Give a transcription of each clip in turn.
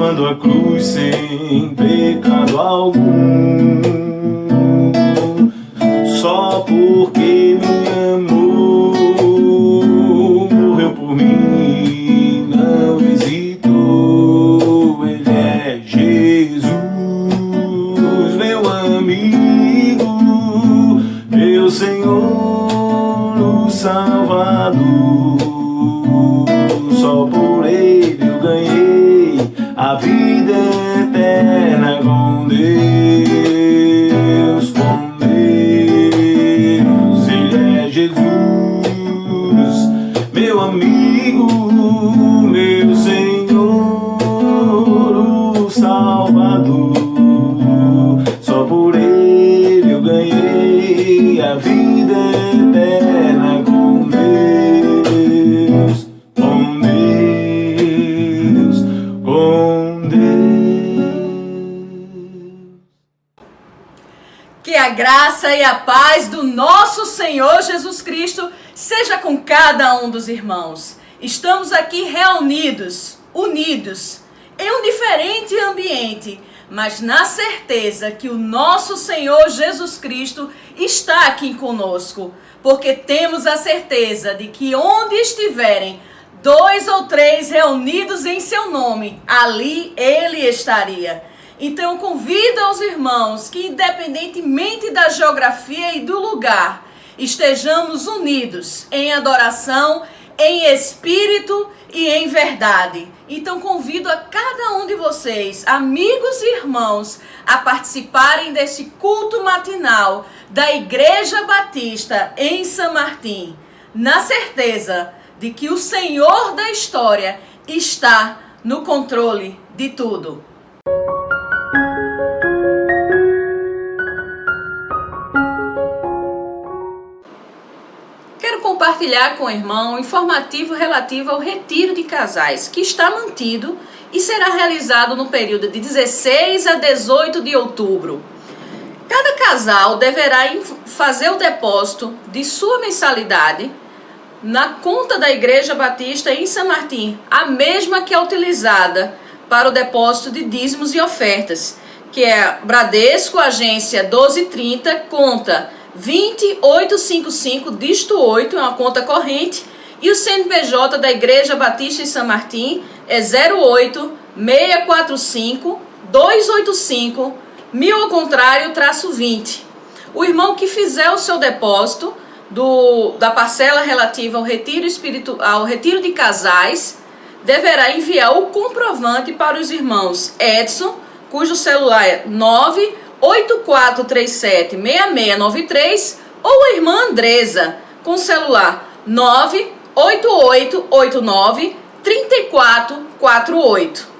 levando a cruz sem pecado algum, só porque me amou, morreu por mim, não hesitou. Ele é Jesus, meu amigo, meu Senhor, o Salvador. Só por Ele eu ganhei a vida eterna com Deus, com Deus. Ele é Jesus, meu amigo, meu Senhor, o Salvador. Só por Ele eu ganhei a vida eterna com Deus, com Deus, com Deus. Que a graça e a paz do nosso Senhor Jesus Cristo seja com cada um dos irmãos. Estamos aqui reunidos, unidos, em um diferente ambiente, mas na certeza que o nosso Senhor Jesus Cristo está aqui conosco, porque temos a certeza de que onde estiverem 2 ou 3 reunidos em seu nome, ali Ele estaria. Então convido aos irmãos que, independentemente da geografia e do lugar, estejamos unidos em adoração, em espírito e em verdade. Então convido a cada um de vocês, amigos e irmãos, a participarem deste culto matinal da Igreja Batista em São Martim, na certeza de que o Senhor da história está no controle de tudo. Quero compartilhar com o irmão um informativo relativo ao retiro de casais, que está mantido e será realizado no período de 16 a 18 de outubro. Cada casal deverá fazer o depósito de sua mensalidade na conta da Igreja Batista em São Martim, a mesma que é utilizada para o depósito de dízimos e ofertas, que é Bradesco, agência 1230, conta 20855, dígito 8, é uma conta corrente, e o CNPJ da Igreja Batista em São Martim é 08 645 285 1000 ao contrário, -20. O irmão que fizer o seu depósito da parcela relativa ao retiro de casais deverá enviar o comprovante para os irmãos Edson, cujo celular é 984376693, ou a irmã Andresa, com celular 98889-3448.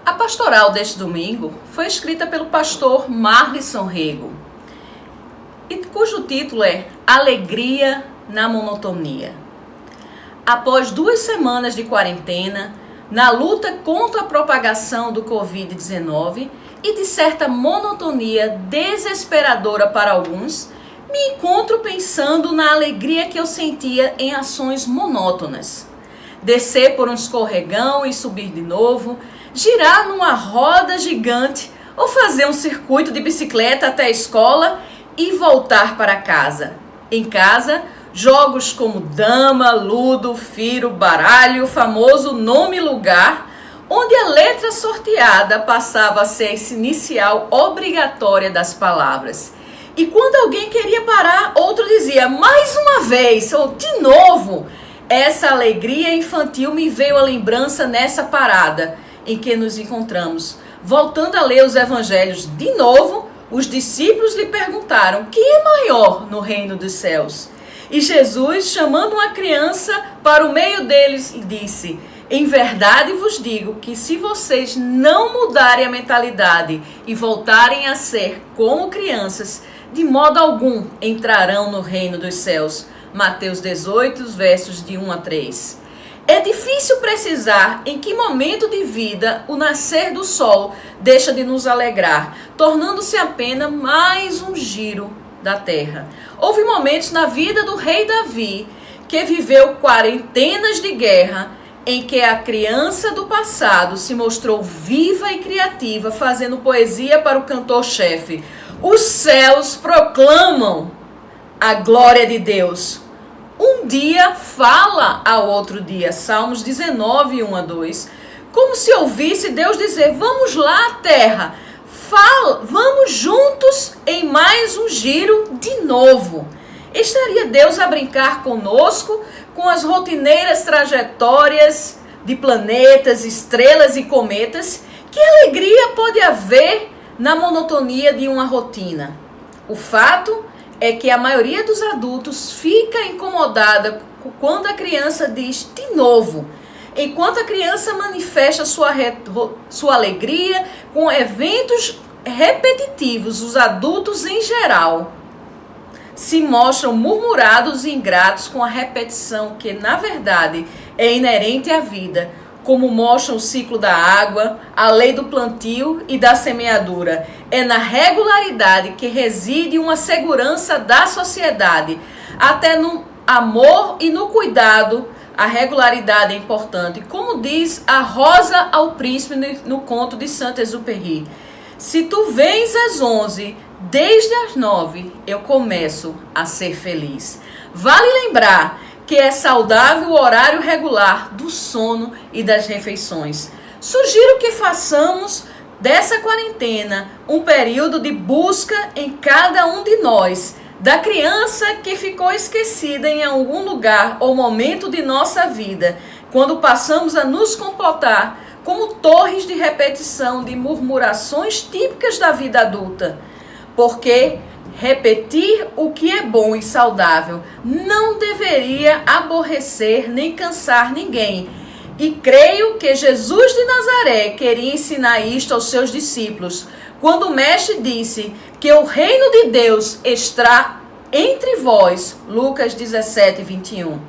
A pastoral deste domingo foi escrita pelo pastor Marlisson Rego, e cujo título é Alegria na Monotonia. Após 2 semanas de quarentena, na luta contra a propagação do Covid-19 e de certa monotonia desesperadora para alguns, me encontro pensando na alegria que eu sentia em ações monótonas. Descer por um escorregão e subir de novo, girar numa roda gigante ou fazer um circuito de bicicleta até a escola e voltar para casa. Em casa, jogos como dama, ludo, firo, baralho, o famoso nome-lugar, onde a letra sorteada passava a ser essa inicial obrigatória das palavras. E quando alguém queria parar, outro dizia, mais uma vez, ou de novo. Essa alegria infantil me veio à lembrança nessa parada em que nos encontramos. Voltando a ler os evangelhos de novo, os discípulos lhe perguntaram, quem é maior no reino dos céus? E Jesus, chamando uma criança para o meio deles, disse, em verdade vos digo que se vocês não mudarem a mentalidade e voltarem a ser como crianças, de modo algum entrarão no reino dos céus. Mateus 18, versos de 1 a 3. É difícil precisar em que momento de vida o nascer do sol deixa de nos alegrar, tornando-se apenas mais um giro da terra. Houve momentos na vida do rei Davi, que viveu quarentenas de guerra, em que a criança do passado se mostrou viva e criativa, fazendo poesia para o cantor-chefe. Os céus proclamam a glória de Deus. Um dia fala ao outro dia. Salmos 19, 1 a 2. Como se ouvisse Deus dizer: vamos lá, terra, vamos juntos em mais um giro de novo. Estaria Deus a brincar conosco com as rotineiras trajetórias de planetas, estrelas e cometas? Que alegria pode haver na monotonia de uma rotina? O fato é que a maioria dos adultos fica incomodada quando a criança diz de novo. Enquanto a criança manifesta sua alegria com eventos repetitivos, os adultos em geral se mostram murmurados e ingratos com a repetição que, na verdade, é inerente à vida, como mostra o ciclo da água, a lei do plantio e da semeadura. É na regularidade que reside uma segurança da sociedade. Até no amor e no cuidado, a regularidade é importante. Como diz a Rosa ao Príncipe no conto de Saint-Exupéry: se tu vens às 11, desde as 9 eu começo a ser feliz. Vale lembrar que é saudável o horário regular do sono e das refeições. Sugiro que façamos dessa quarentena um período de busca em cada um de nós, da criança que ficou esquecida em algum lugar ou momento de nossa vida, quando passamos a nos comportar como torres de repetição de murmurações típicas da vida adulta. Porque repetir o que é bom e saudável não deveria aborrecer nem cansar ninguém. E creio que Jesus de Nazaré queria ensinar isto aos seus discípulos, quando o mestre disse que o reino de Deus está entre vós. Lucas 17, 21.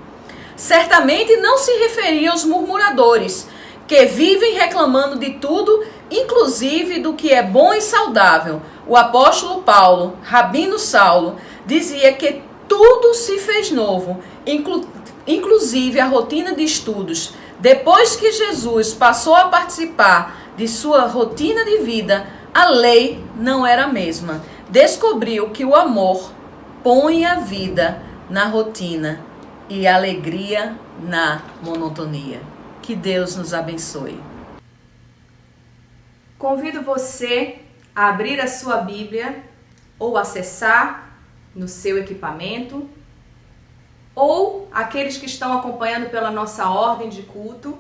Certamente não se referia aos murmuradores, que vivem reclamando de tudo, inclusive do que é bom e saudável. O apóstolo Paulo, Rabino Saulo, dizia que tudo se fez novo, inclusive a rotina de estudos. Depois que Jesus passou a participar de sua rotina de vida, a lei não era a mesma. Descobriu que o amor põe a vida na rotina e a alegria na monotonia. Que Deus nos abençoe. Convido você a abrir a sua Bíblia ou acessar no seu equipamento, ou aqueles que estão acompanhando pela nossa ordem de culto.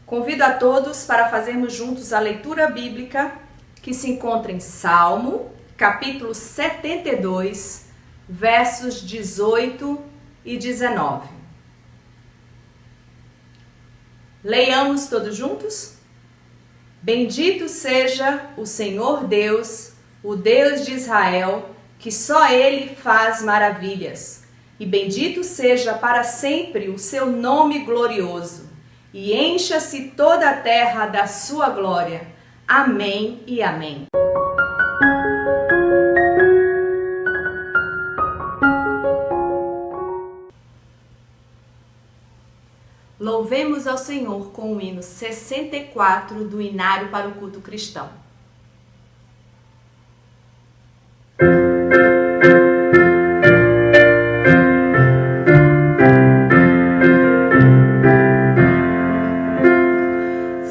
Convido a todos para fazermos juntos a leitura bíblica que se encontra em Salmo, capítulo 72, versos 18 e 19. Leiamos todos juntos? Bendito seja o Senhor Deus, o Deus de Israel, que só Ele faz maravilhas. E bendito seja para sempre o seu nome glorioso. E encha-se toda a terra da sua glória. Amém e amém. Louvemos ao Senhor com o hino 64 do Inário para o Culto Cristão.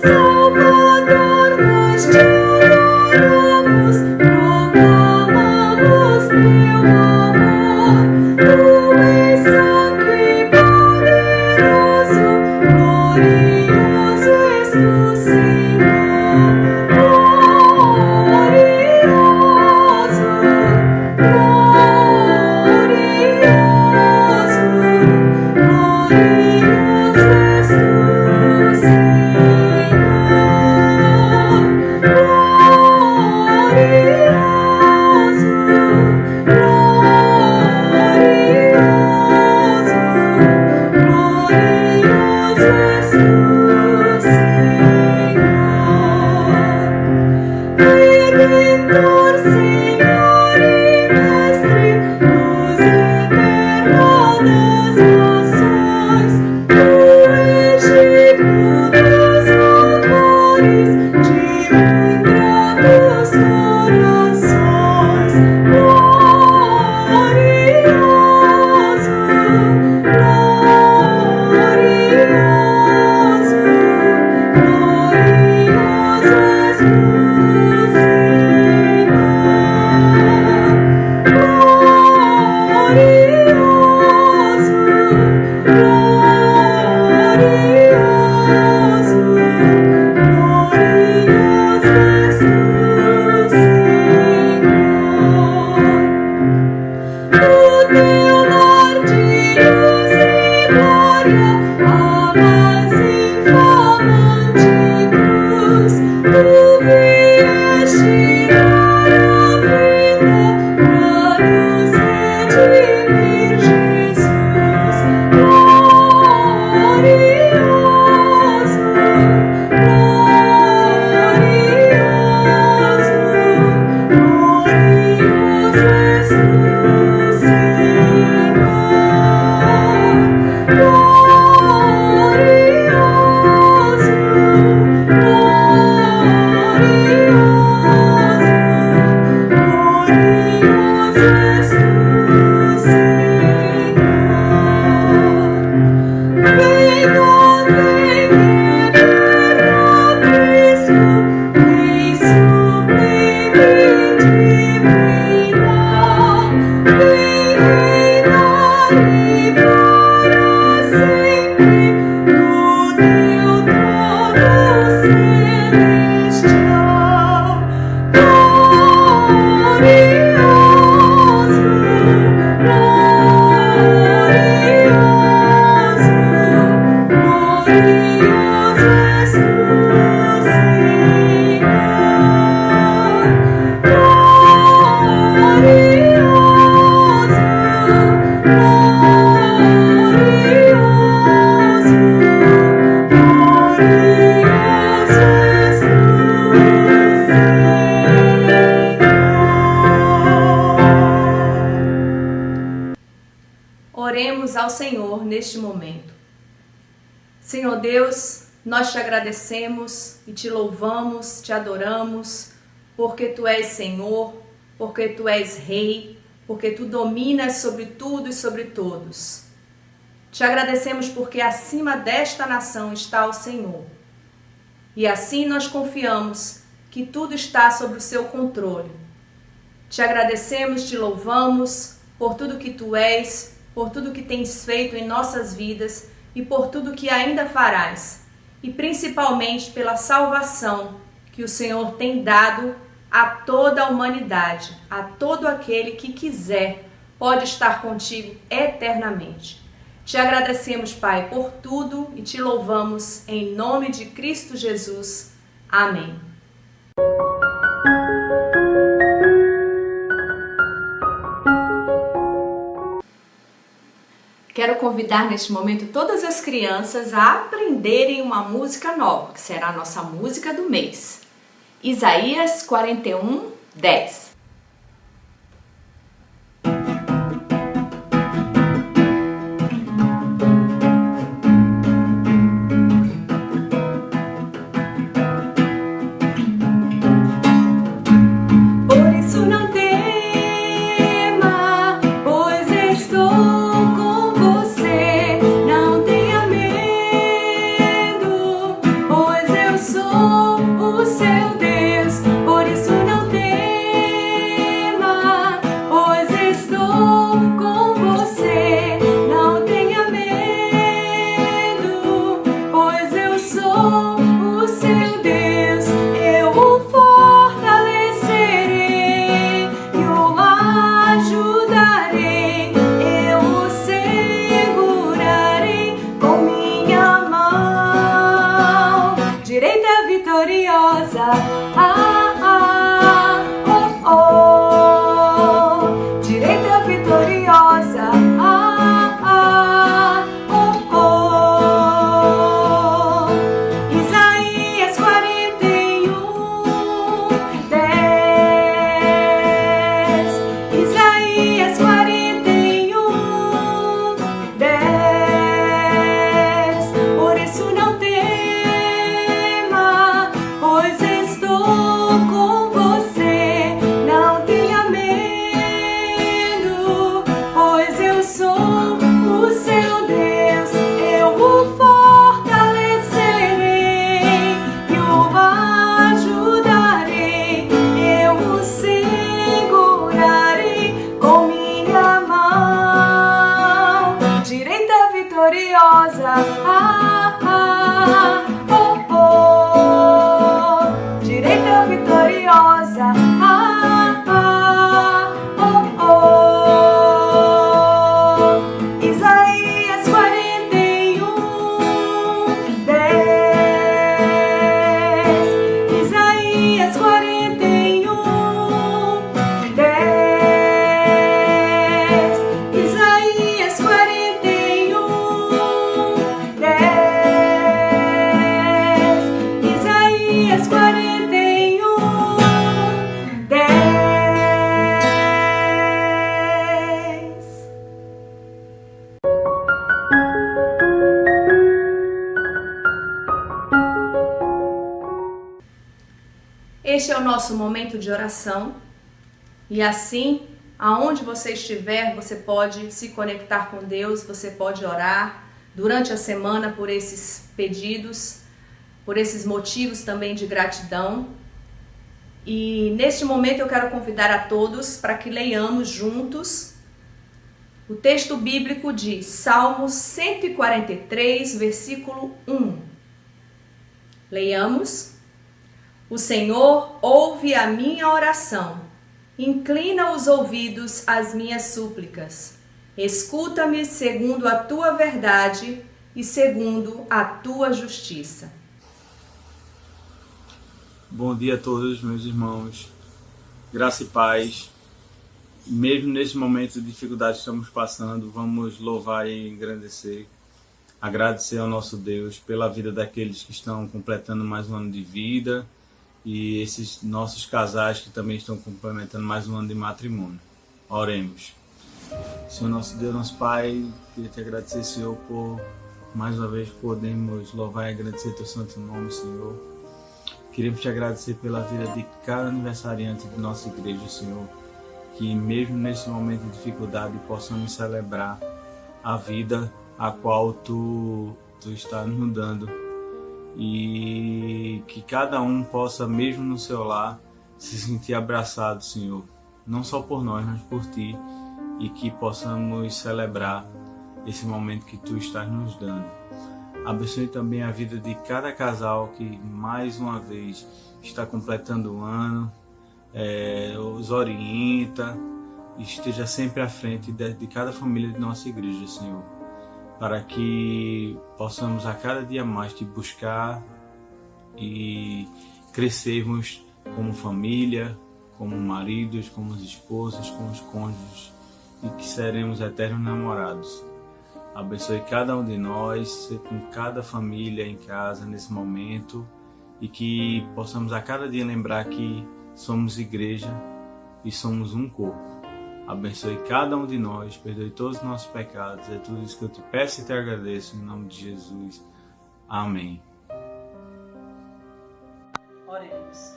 Salvador, nós te adoramos, proclamamos teu amor. Tu és santo e poderoso, glorioso és tu, Senhor. Oremos ao Senhor neste momento. Senhor Deus, nós te agradecemos e te louvamos, te adoramos, porque tu és Senhor, porque tu és Rei, porque tu dominas sobre tudo e sobre todos. Te agradecemos porque acima desta nação está o Senhor. E assim nós confiamos que tudo está sob o seu controle. Te agradecemos, te louvamos por tudo que tu és, por tudo que tens feito em nossas vidas e por tudo que ainda farás, e principalmente pela salvação que o Senhor tem dado a toda a humanidade, a todo aquele que quiser, pode estar contigo eternamente. Te agradecemos, Pai, por tudo e te louvamos em nome de Cristo Jesus. Amém. Quero convidar neste momento todas as crianças a aprenderem uma música nova, que será a nossa música do mês. Isaías 41, 10. Sou o seu Deus, por isso não temas. vitoriosa. Direita vitoriosa. Isaías 41:10. Isaías 41:10. Isaías 41:10. Isaías 41:10. Este é o nosso momento de oração. E assim, aonde você estiver, você pode se conectar com Deus, você pode orar durante a semana por esses pedidos, por esses motivos também de gratidão. E neste momento eu quero convidar a todos para que leiamos juntos o texto bíblico de Salmos 143, versículo 1. Leiamos. O Senhor ouve a minha oração, inclina os ouvidos às minhas súplicas. Escuta-me segundo a tua verdade e segundo a tua justiça. Bom dia a todos, meus irmãos. Graça e paz. Mesmo nesse momento de dificuldade que estamos passando, vamos louvar e engrandecer. Agradecer ao nosso Deus pela vida daqueles que estão completando mais um ano de vida e esses nossos casais que também estão complementando mais um ano de matrimônio. Oremos. Senhor nosso Deus, nosso Pai, queria te agradecer, Senhor, por mais uma vez podemos louvar e agradecer teu santo nome, Senhor. Queremos te agradecer pela vida de cada aniversariante de nossa igreja, Senhor, que mesmo nesse momento de dificuldade possamos celebrar a vida a qual tu está nos dando. E que cada um possa, mesmo no seu lar, se sentir abraçado, Senhor, não só por nós, mas por Ti, e que possamos celebrar esse momento que Tu estás nos dando. Abençoe também a vida de cada casal que mais uma vez está completando o ano, os orienta, e esteja sempre à frente de cada família de nossa igreja, Senhor, para que possamos a cada dia mais Te buscar e crescermos como família, como maridos, como esposas, como os cônjuges, e que seremos eternos namorados. Abençoe cada um de nós, ser com cada família em casa nesse momento, e que possamos a cada dia lembrar que somos igreja e somos um corpo. Abençoe cada um de nós, perdoe todos os nossos pecados. É tudo isso que eu te peço e te agradeço, em nome de Jesus. Amém. Oremos.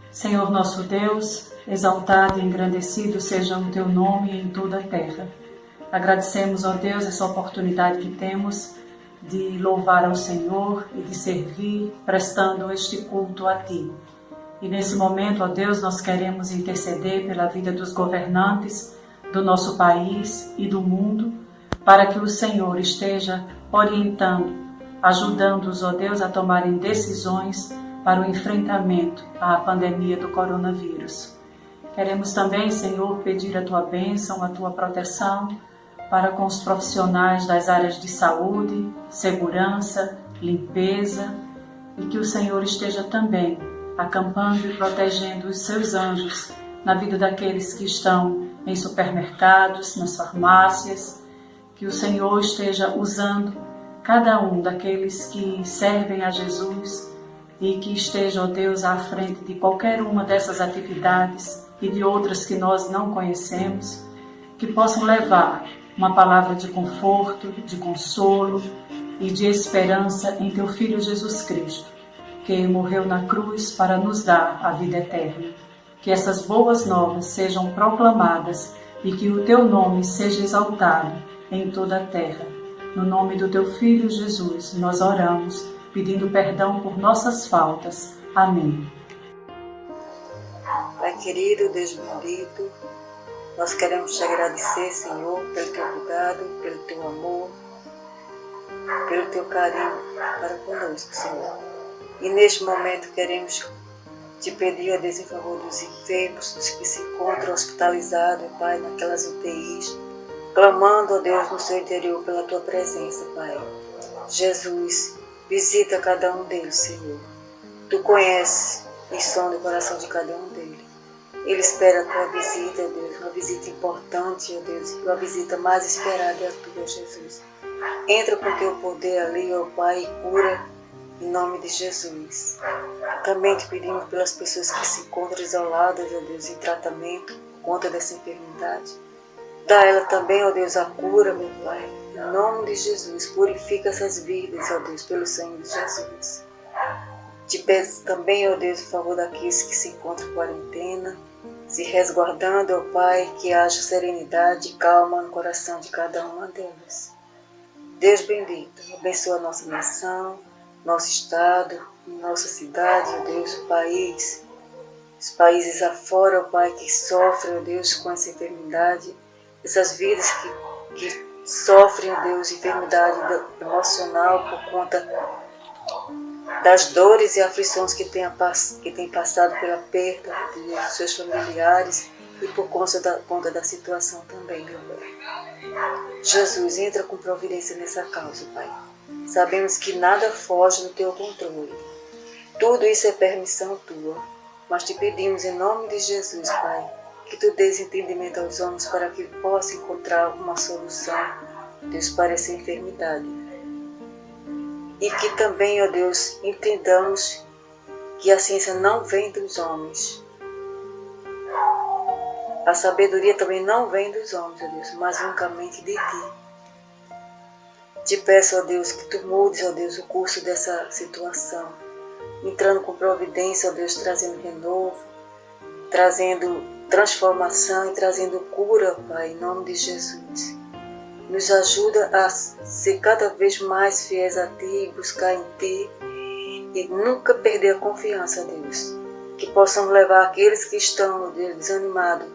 Senhor nosso Deus, exaltado e engrandecido seja o teu nome em toda a terra. Agradecemos, ó Deus, essa oportunidade que temos de louvar ao Senhor e de servir, prestando este culto a Ti. E nesse momento, ó Deus, nós queremos interceder pela vida dos governantes do nosso país e do mundo, para que o Senhor esteja orientando, ajudando-os, ó Deus, a tomarem decisões para o enfrentamento à pandemia do coronavírus. Queremos também, Senhor, pedir a Tua bênção, a Tua proteção para com os profissionais das áreas de saúde, segurança, limpeza, e que o Senhor esteja também acampando e protegendo os seus anjos na vida daqueles que estão em supermercados, nas farmácias, que o Senhor esteja usando cada um daqueles que servem a Jesus e que esteja, ó Deus, à frente de qualquer uma dessas atividades e de outras que nós não conhecemos, que possam levar uma palavra de conforto, de consolo e de esperança em Teu Filho Jesus Cristo, que morreu na cruz para nos dar a vida eterna. Que essas boas novas sejam proclamadas e que o Teu nome seja exaltado em toda a terra. No nome do Teu Filho Jesus, nós oramos, pedindo perdão por nossas faltas. Amém. Pai querido, Deus bendito, nós queremos te agradecer, Senhor, pelo Teu cuidado, pelo Teu amor, pelo teu carinho para conosco, Senhor. E neste momento queremos te pedir, ó Deus, em favor dos enfermos, dos que se encontram hospitalizados, Pai, naquelas UTIs, clamando, ó Deus, no seu interior pela tua presença, Pai. Jesus, visita cada um deles, Senhor. Tu conheces e sonda o coração de cada um deles. Ele espera a tua visita, ó Deus, uma visita importante, ó Deus, e uma visita mais esperada é a tua, Jesus. Entra com teu poder ali, ó Pai, e cura em nome de Jesus. Também te pedimos pelas pessoas que se encontram isoladas, ó Deus, em tratamento por conta dessa enfermidade. Dá a ela também, ó Deus, a cura, meu Pai. Em nome de Jesus, purifica essas vidas, ó Deus, pelo sangue de Jesus. Te peço também, ó Deus, em favor daqueles que se encontram em quarentena, se resguardando, ó Pai, que haja serenidade e calma no coração de cada uma delas. Deus bendito, abençoa a nossa nação, nosso estado, nossa cidade, ó Deus, o país, os países afora, ó Pai, que sofrem, ó Deus, com essa enfermidade, essas vidas que sofrem, ó Deus, enfermidade emocional por conta das dores e aflições que têm passado pela perda de seus familiares e por conta da situação também, meu Pai. Jesus, entra com providência nessa causa, Pai. Sabemos que nada foge do teu controle. Tudo isso é permissão tua, mas te pedimos em nome de Jesus, Pai, que tu dês entendimento aos homens para que possam encontrar uma solução, Deus, para essa enfermidade. E que também, ó Deus, entendamos que a ciência não vem dos homens. A sabedoria também não vem dos homens, ó Deus, mas unicamente de ti. Te peço, ó Deus, que tu mudes, ó Deus, o curso dessa situação, entrando com providência, ó Deus, trazendo renovo, trazendo transformação e trazendo cura, Pai, em nome de Jesus. Nos ajuda a ser cada vez mais fiéis a Ti, buscar em Ti e nunca perder a confiança, Deus. Que possamos levar aqueles que estão, Deus, desanimados,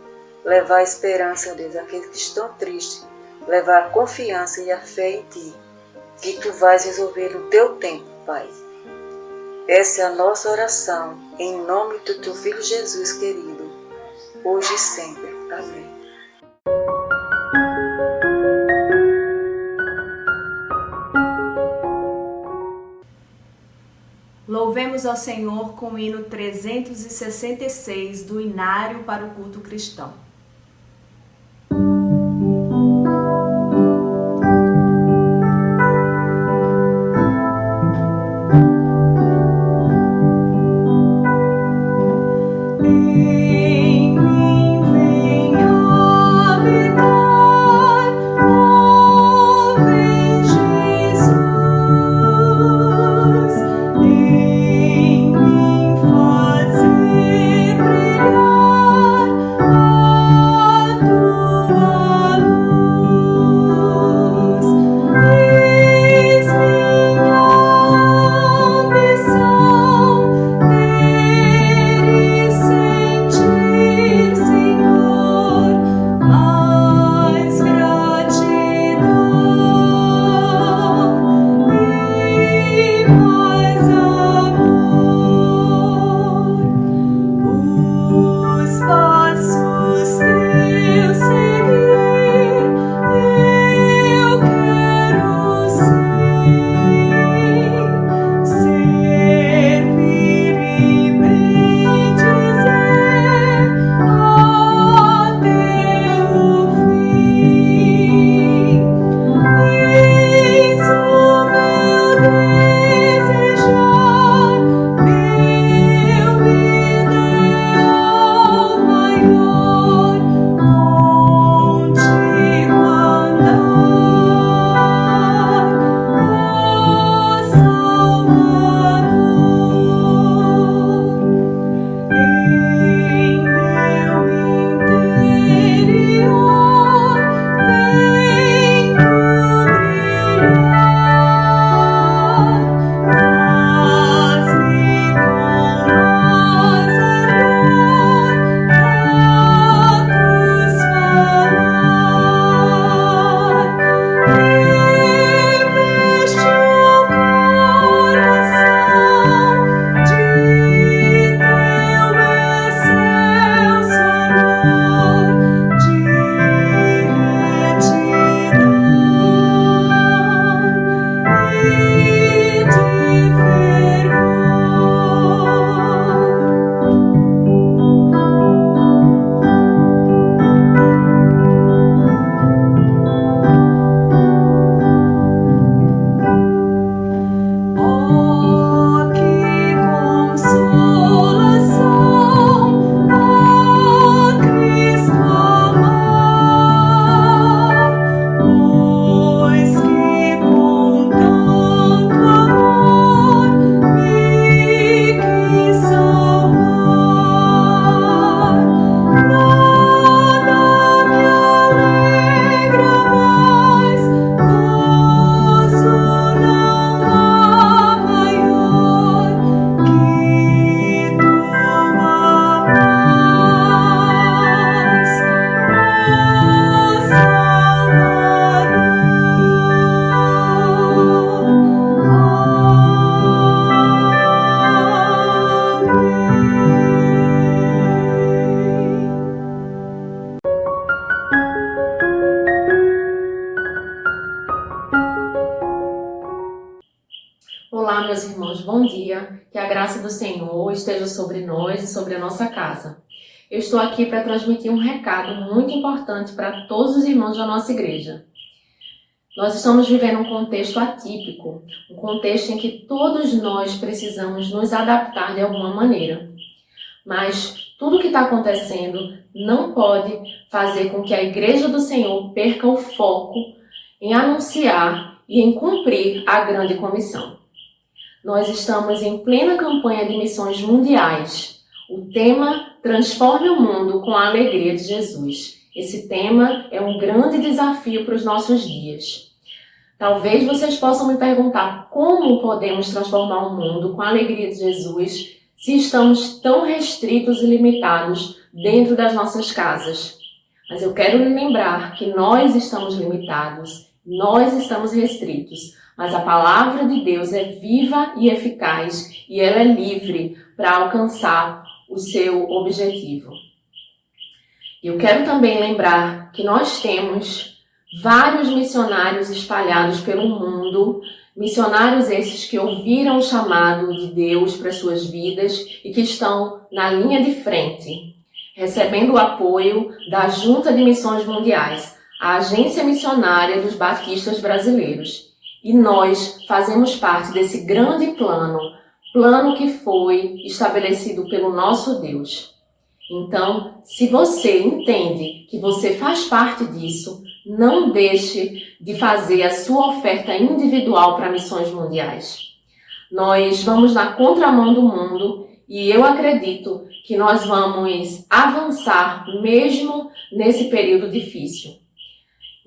levar a esperança, Deus, aqueles que estão tristes, levar a confiança e a fé em Ti, que Tu vais resolver no Teu tempo, Pai. Essa é a nossa oração, em nome do Teu Filho Jesus querido, hoje e sempre. Amém. Louvemos ao Senhor com o hino 366 do Inário para o Culto Cristão. Em mim fazer brilhar Olá, meus irmãos, bom dia. Que a graça do Senhor esteja sobre nós e sobre a nossa casa. Eu estou aqui para transmitir um recado muito importante para todos os irmãos da nossa igreja. Nós estamos vivendo um contexto atípico, um contexto em que todos nós precisamos nos adaptar de alguma maneira. Mas tudo o que está acontecendo não pode fazer com que a Igreja do Senhor perca o foco em anunciar e em cumprir a grande comissão. Nós estamos em plena campanha de missões mundiais. O tema Transforme o Mundo com a Alegria de Jesus. Esse tema é um grande desafio para os nossos dias. Talvez vocês possam me perguntar como podemos transformar o mundo com a alegria de Jesus se estamos tão restritos e limitados dentro das nossas casas. Mas eu quero lhe lembrar que nós estamos limitados, nós estamos restritos, mas a palavra de Deus é viva e eficaz e ela é livre para alcançar o seu objetivo. Eu quero também lembrar que nós temos vários missionários espalhados pelo mundo, missionários esses que ouviram o chamado de Deus para suas vidas e que estão na linha de frente, recebendo o apoio da Junta de Missões Mundiais, a agência missionária dos batistas brasileiros. E nós fazemos parte desse grande plano que foi estabelecido pelo nosso Deus. Então, se você entende que você faz parte disso, não deixe de fazer a sua oferta individual para missões mundiais. Nós vamos na contramão do mundo e eu acredito que nós vamos avançar mesmo nesse período difícil.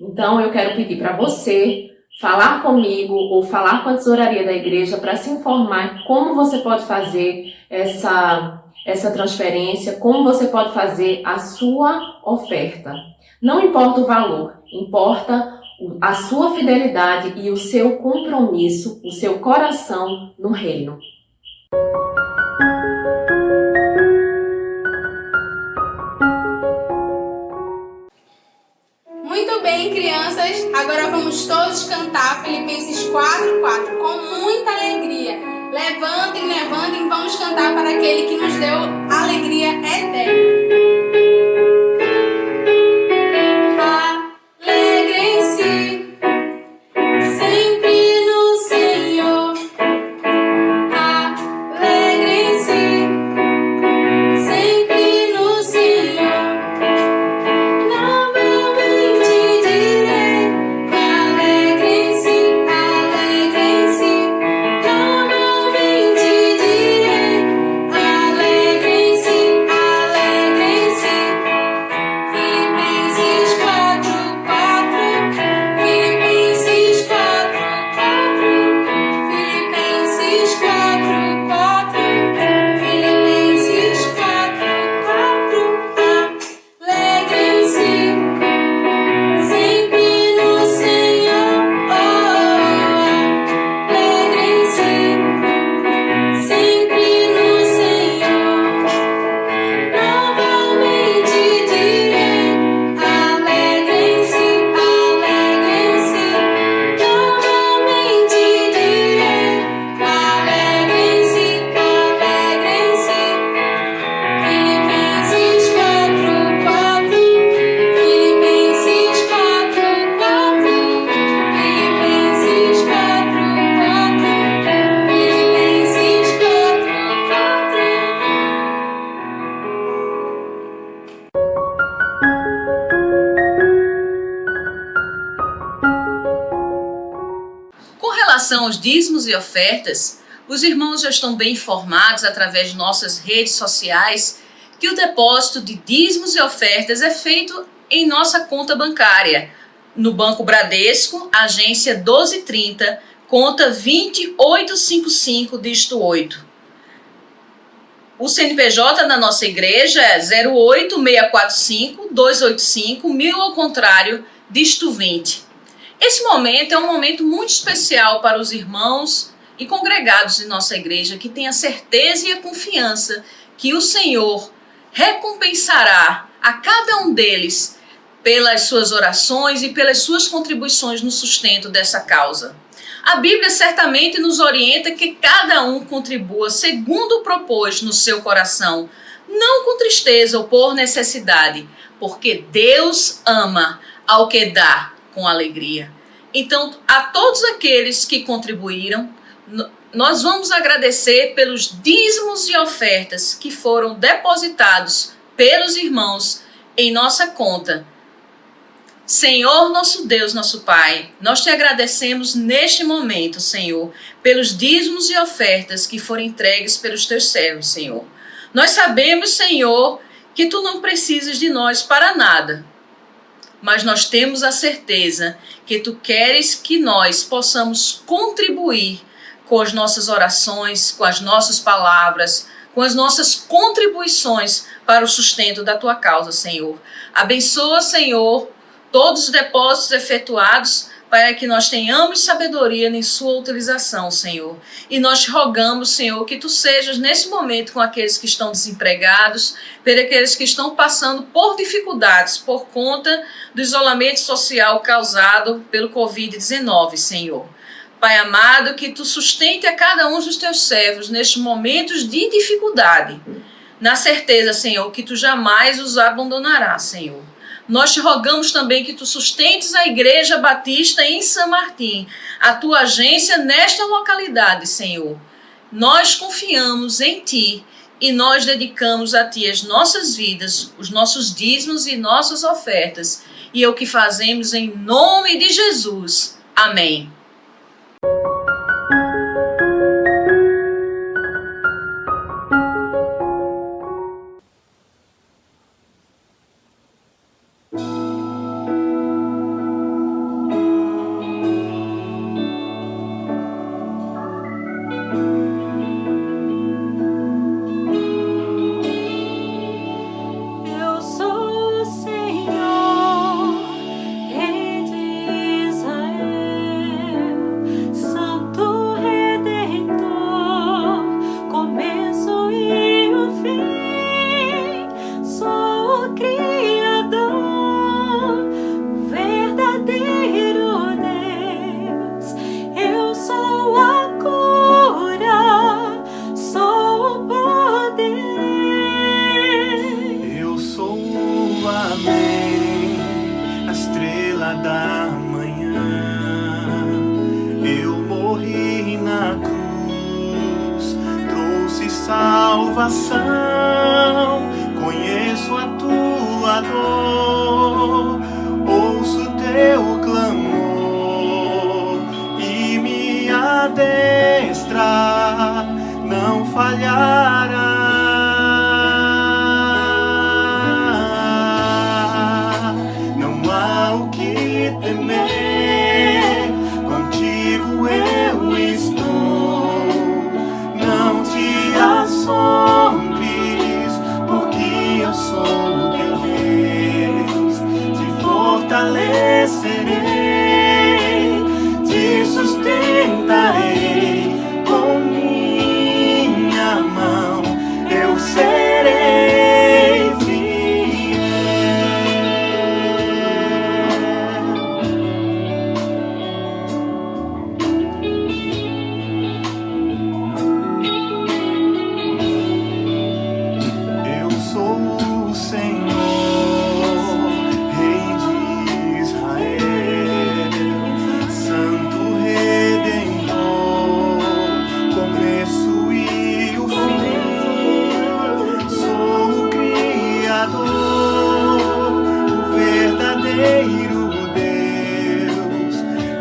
Então, eu quero pedir para você falar comigo ou falar com a tesouraria da igreja para se informar como você pode fazer essa transferência, como você pode fazer a sua oferta. Não importa o valor, importa a sua fidelidade e o seu compromisso, o seu coração no reino. Muito bem, crianças, agora vamos todos cantar Filipenses 4:4 com muita alegria. Levantem, vamos cantar para aquele que nos deu alegria eterna. relação aos dízimos e ofertas, os irmãos já estão bem informados através de nossas redes sociais que o depósito de dízimos e ofertas é feito em nossa conta bancária, no Banco Bradesco, agência 1230, conta 20855, dígito 8. O CNPJ da nossa igreja é 08645-285-1000 ao contrário, dígito 20. Esse momento é um momento muito especial para os irmãos e congregados de nossa igreja que têm a certeza e a confiança que o Senhor recompensará a cada um deles pelas suas orações e pelas suas contribuições no sustento dessa causa. A Bíblia certamente nos orienta que cada um contribua segundo o propôs no seu coração, não com tristeza ou por necessidade, porque Deus ama ao que dá com alegria. Então, a todos aqueles que contribuíram, nós vamos agradecer pelos dízimos e ofertas que foram depositados pelos irmãos em nossa conta. Senhor, nosso Deus, nosso Pai, nós te agradecemos neste momento, Senhor, pelos dízimos e ofertas que foram entregues pelos teus servos, Senhor. Nós sabemos, Senhor, que tu não precisas de nós para nada, mas nós temos a certeza que tu queres que nós possamos contribuir com as nossas orações, com as nossas palavras, com as nossas contribuições para o sustento da tua causa, Senhor. Abençoa, Senhor, todos os depósitos efetuados para que nós tenhamos sabedoria em sua utilização, Senhor. E nós te rogamos, Senhor, que tu sejas nesse momento com aqueles que estão desempregados, por aqueles que estão passando por dificuldades por conta do isolamento social causado pelo Covid-19, Senhor. Pai amado, que tu sustente a cada um dos teus servos nestes momentos de dificuldade, na certeza, Senhor, que tu jamais os abandonarás, Senhor. Nós te rogamos também que tu sustentes a Igreja Batista em São Martim, a tua agência nesta localidade, Senhor. Nós confiamos em ti e nós dedicamos a ti as nossas vidas, os nossos dízimos e nossas ofertas. E é o que fazemos em nome de Jesus. Amém. Conheço a tua dor, ouço teu clamor e minha destra não falhará. Não há o que temer, contigo eu estou. Não te assombres, porque eu sou o teu Deus. Te fortalecerei, te sustentarei com minha mão. Eu serei fiel. Eu sou o Senhor, Rei de Israel, Santo Redentor, começo e o fim. Sou o Criador, o verdadeiro Deus.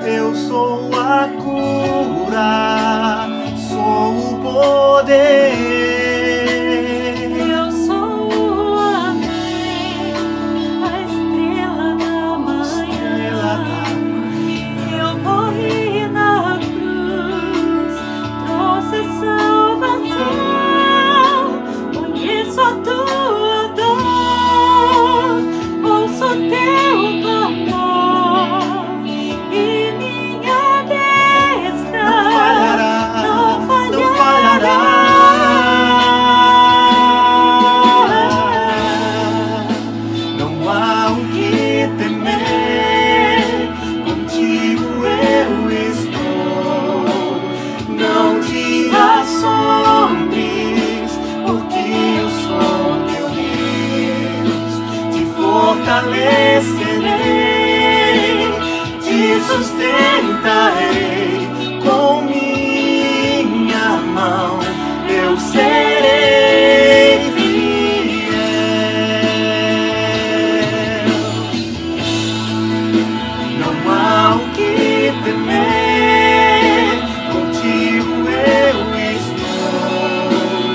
Eu sou a cura, sou o poder. Eu sou o Amém, a estrela da manhã. Eu morri na cruz, trouxe salvação. Conheço a tua dor, ouço teu clamor e minha destra não falhará. sustentarei com minha mão, eu serei fiel. Não há o que temer, contigo eu estou.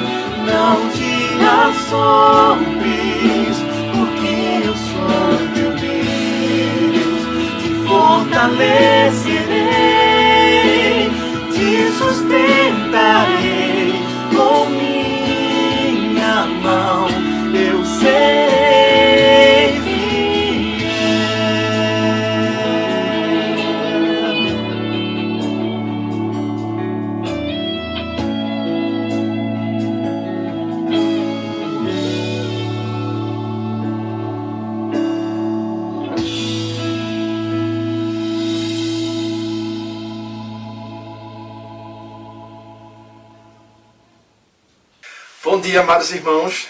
Não te assombres, porque eu sou teu Deus. Te fortalecerei, te sustentarei com minha mão, eu serei fiel. Bom dia, amados irmãos.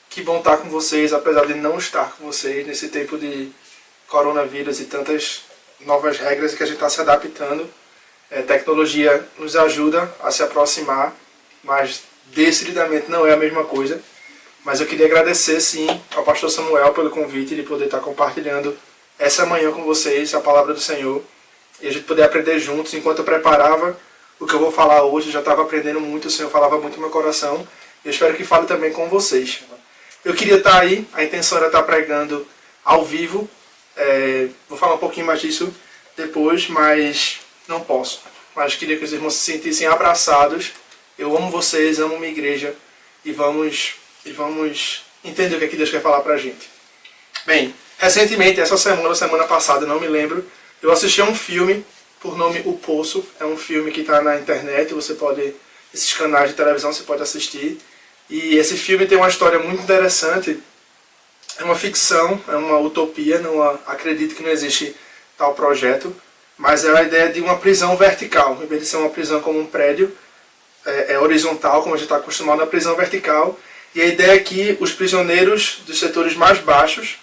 Que bom estar com vocês, apesar de não estar com vocês nesse tempo de coronavírus e tantas novas regras que a gente está se adaptando. Tecnologia nos ajuda a se aproximar, mas decididamente não é a mesma coisa. Mas eu queria agradecer, sim, ao pastor Samuel pelo convite de poder estar compartilhando essa manhã com vocês a palavra do Senhor e a gente poder aprender juntos. Enquanto eu preparava o que eu vou falar hoje, eu já estava aprendendo muito, o Senhor falava muito no meu coração. Eu espero que fale também com vocês. Eu queria estar aí, a intenção era estar pregando ao vivo. Vou falar um pouquinho mais disso depois, mas não posso. Mas queria que os irmãos se sentissem abraçados. Eu amo vocês, amo minha igreja e vamos entender o que é que Deus quer falar pra gente. Bem, recentemente, essa semana ou semana passada, não me lembro, eu assisti a um filme por nome O Poço. É um filme que está na internet, esses canais de televisão você pode assistir. E esse filme tem uma história muito interessante. É uma ficção, é uma utopia, acredito que não existe tal projeto, mas é a ideia de uma prisão vertical. Em vez de ser uma prisão como um prédio, é horizontal, como a gente está acostumado, na prisão vertical. E a ideia é que os prisioneiros dos setores mais baixos,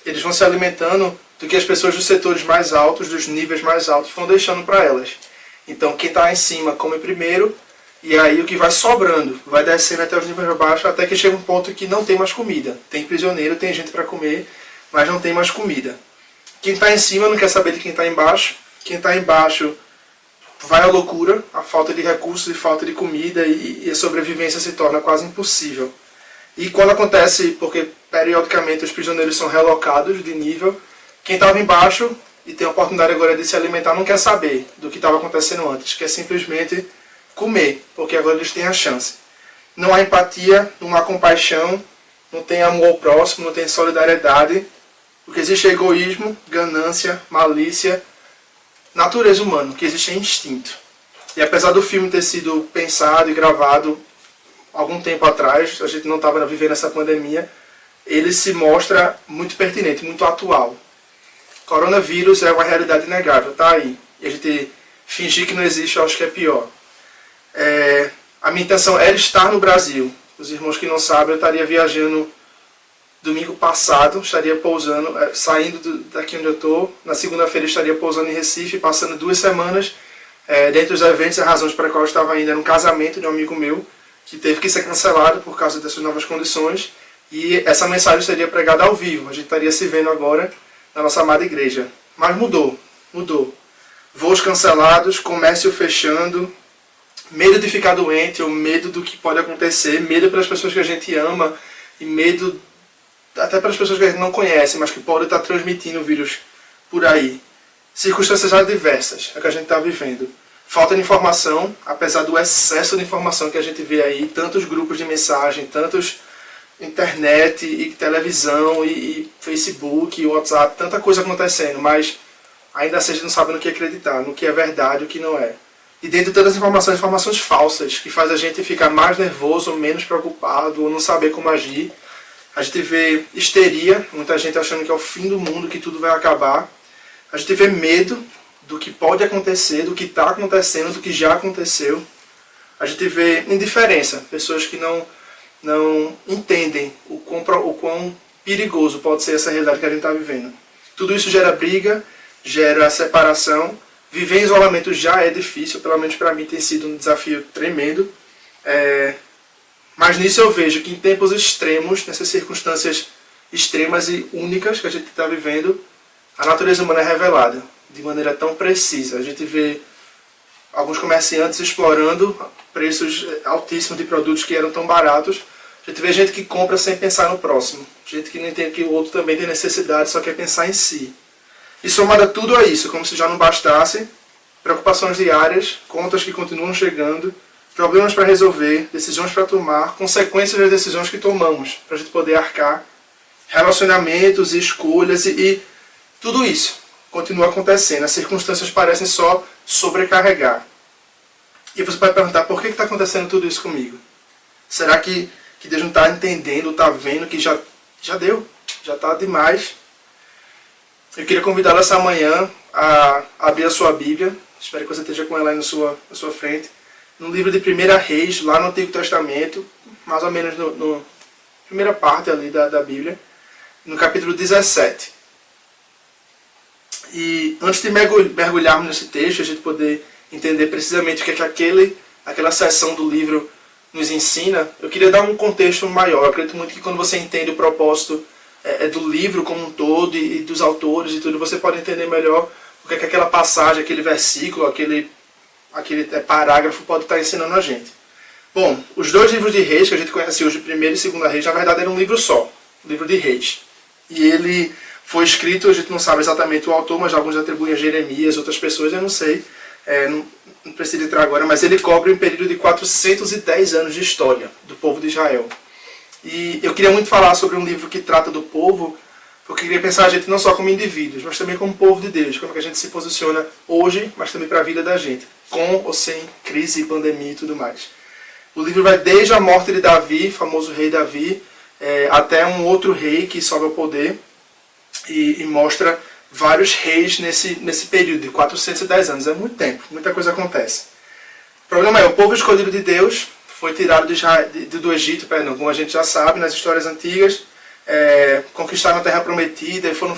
eles vão se alimentando do que as pessoas dos setores mais altos, dos níveis mais altos, vão deixando para elas. Então quem está em cima come primeiro, e aí o que vai sobrando vai descendo até os níveis baixos, até que chega um ponto que não tem mais comida. Tem prisioneiro, tem gente para comer, mas não tem mais comida. Quem está em cima não quer saber de quem está embaixo. Quem está embaixo vai à loucura, a falta de recursos e falta de comida, e a sobrevivência se torna quase impossível. E quando acontece, porque periodicamente os prisioneiros são relocados de nível, quem estava embaixo e tem a oportunidade agora de se alimentar não quer saber do que estava acontecendo antes, quer simplesmente comer, porque agora eles têm a chance. Não há empatia, não há compaixão, não tem amor ao próximo, não tem solidariedade. O que existe é egoísmo, ganância, malícia, natureza humana, o que existe é instinto. E apesar do filme ter sido pensado e gravado algum tempo atrás, a gente não estava vivendo essa pandemia, ele se mostra muito pertinente, muito atual. Coronavírus é uma realidade inegável, tá aí. E a gente fingir que não existe, eu acho que é pior. A minha intenção era estar no Brasil. Os irmãos que não sabem, eu estaria viajando domingo passado, estaria pousando, saindo daqui onde eu estou. Na segunda-feira estaria pousando em Recife, passando 2 semanas. Dentre os eventos e razões para qual eu estava indo era um casamento de um amigo meu, que teve que ser cancelado por causa dessas novas condições. E essa mensagem seria pregada ao vivo. A gente estaria se vendo agora na nossa amada igreja. Mas mudou. Voos cancelados, comércio fechando, medo de ficar doente, ou medo do que pode acontecer, medo pelas pessoas que a gente ama, e medo até pelas pessoas que a gente não conhece, mas que podem estar transmitindo o vírus por aí. Circunstâncias adversas é que a gente está vivendo. Falta de informação, apesar do excesso de informação que a gente vê aí, tantos grupos de mensagem, tantos internet e televisão e Facebook e WhatsApp, tanta coisa acontecendo, mas ainda assim a gente não sabe no que acreditar, no que é verdade e o que não é. E dentro de todas as informações falsas, que faz a gente ficar mais nervoso, ou menos preocupado, ou não saber como agir. A gente vê histeria, muita gente achando que é o fim do mundo, que tudo vai acabar. A gente vê medo do que pode acontecer, do que está acontecendo, do que já aconteceu. A gente vê indiferença, pessoas que não entendem o quão perigoso pode ser essa realidade que a gente está vivendo. Tudo isso gera briga, gera separação. Viver em isolamento já é difícil, pelo menos para mim tem sido um desafio tremendo. Mas nisso eu vejo que em tempos extremos, nessas circunstâncias extremas e únicas que a gente está vivendo, a natureza humana é revelada de maneira tão precisa. A gente vê alguns comerciantes explorando preços altíssimos de produtos que eram tão baratos. A gente vê gente que compra sem pensar no próximo. Gente que não entende que o outro também tem necessidade, só quer pensar em si. E somada tudo a isso, como se já não bastasse, preocupações diárias, contas que continuam chegando, problemas para resolver, decisões para tomar, consequências das decisões que tomamos, para a gente poder arcar, relacionamentos e escolhas e tudo isso continua acontecendo. As circunstâncias parecem só sobrecarregar. E você pode perguntar, por que está acontecendo tudo isso comigo? Será que Deus não está entendendo, está vendo que já deu, já está demais? Eu queria convidá-la essa manhã a abrir a sua Bíblia, espero que você esteja com ela aí na sua frente, no livro de 1 Reis, lá no Antigo Testamento, mais ou menos na primeira parte ali da Bíblia, no capítulo 17. E antes de mergulharmos nesse texto, a gente poder entender precisamente o que é que aquela seção do livro nos ensina, eu queria dar um contexto maior. Eu acredito muito que quando você entende o propósito do livro como um todo e dos autores e tudo, você pode entender melhor o que é que aquela passagem, aquele versículo, aquele parágrafo pode estar ensinando a gente. Bom, os dois livros de Reis que a gente conhece hoje, 1º e 2º Reis, na verdade era um livro só, o livro de Reis. E ele foi escrito, a gente não sabe exatamente o autor, mas alguns atribuem a Jeremias, outras pessoas, eu não sei, não preciso entrar agora, mas ele cobre um período de 410 anos de história do povo de Israel. E eu queria muito falar sobre um livro que trata do povo, porque eu queria pensar a gente não só como indivíduos, mas também como povo de Deus, como que a gente se posiciona hoje, mas também para a vida da gente, com ou sem crise, pandemia e tudo mais. O livro vai desde a morte de Davi, famoso rei Davi, até um outro rei que sobe ao poder e mostra vários reis nesse período de 410 anos. É muito tempo, muita coisa acontece. O problema é, o povo escolhido de Deus foi tirado do Egito, como a gente já sabe, nas histórias antigas, conquistaram a Terra Prometida e foram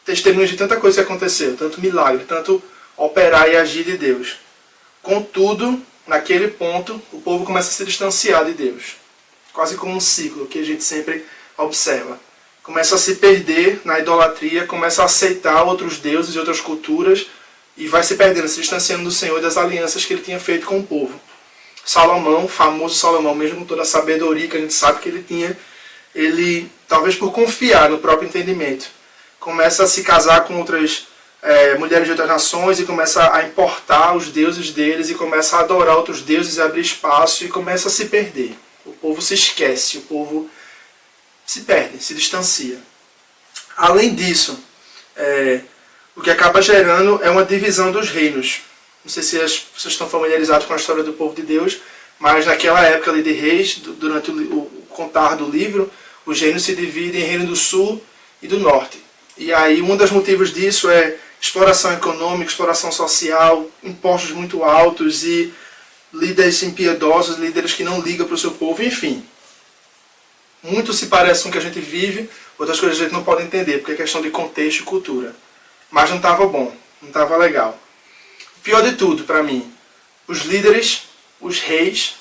testemunhas de tanta coisa que aconteceu, tanto milagre, tanto operar e agir de Deus. Contudo, naquele ponto, o povo começa a se distanciar de Deus, quase como um ciclo que a gente sempre observa. Começa a se perder na idolatria, começa a aceitar outros deuses e outras culturas e vai se perdendo, se distanciando do Senhor e das alianças que ele tinha feito com o povo. Salomão, famoso Salomão, mesmo com toda a sabedoria que a gente sabe que ele tinha, ele, talvez por confiar no próprio entendimento, começa a se casar com outras mulheres de outras nações e começa a importar os deuses deles e começa a adorar outros deuses e abrir espaço e começa a se perder. O povo se esquece, o povo se perde, se distancia. Além disso, o que acaba gerando é uma divisão dos reinos. Não sei se vocês estão familiarizados com a história do povo de Deus, mas naquela época ali de reis, durante o contar do livro, os reinos se dividem em reino do sul e do norte. E aí um dos motivos disso é exploração econômica, exploração social, impostos muito altos e líderes impiedosos, líderes que não ligam para o seu povo, enfim. Muito se parece com o que a gente vive, outras coisas a gente não pode entender, porque é questão de contexto e cultura. Mas não estava bom, não estava legal. O pior de tudo, para mim, os líderes, os reis,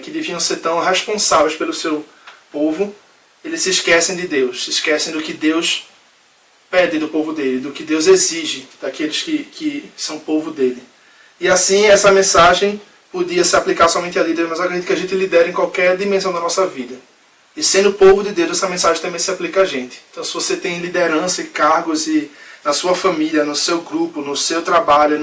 que deviam ser tão responsáveis pelo seu povo, eles se esquecem de Deus, se esquecem do que Deus pede do povo dele, do que Deus exige daqueles que são povo dele. E assim, essa mensagem podia se aplicar somente a líderes, mas eu acredito que a gente lidera em qualquer dimensão da nossa vida. E sendo povo de Deus, essa mensagem também se aplica a gente. Então, se você tem liderança e cargos na sua família, no seu grupo, no seu trabalho,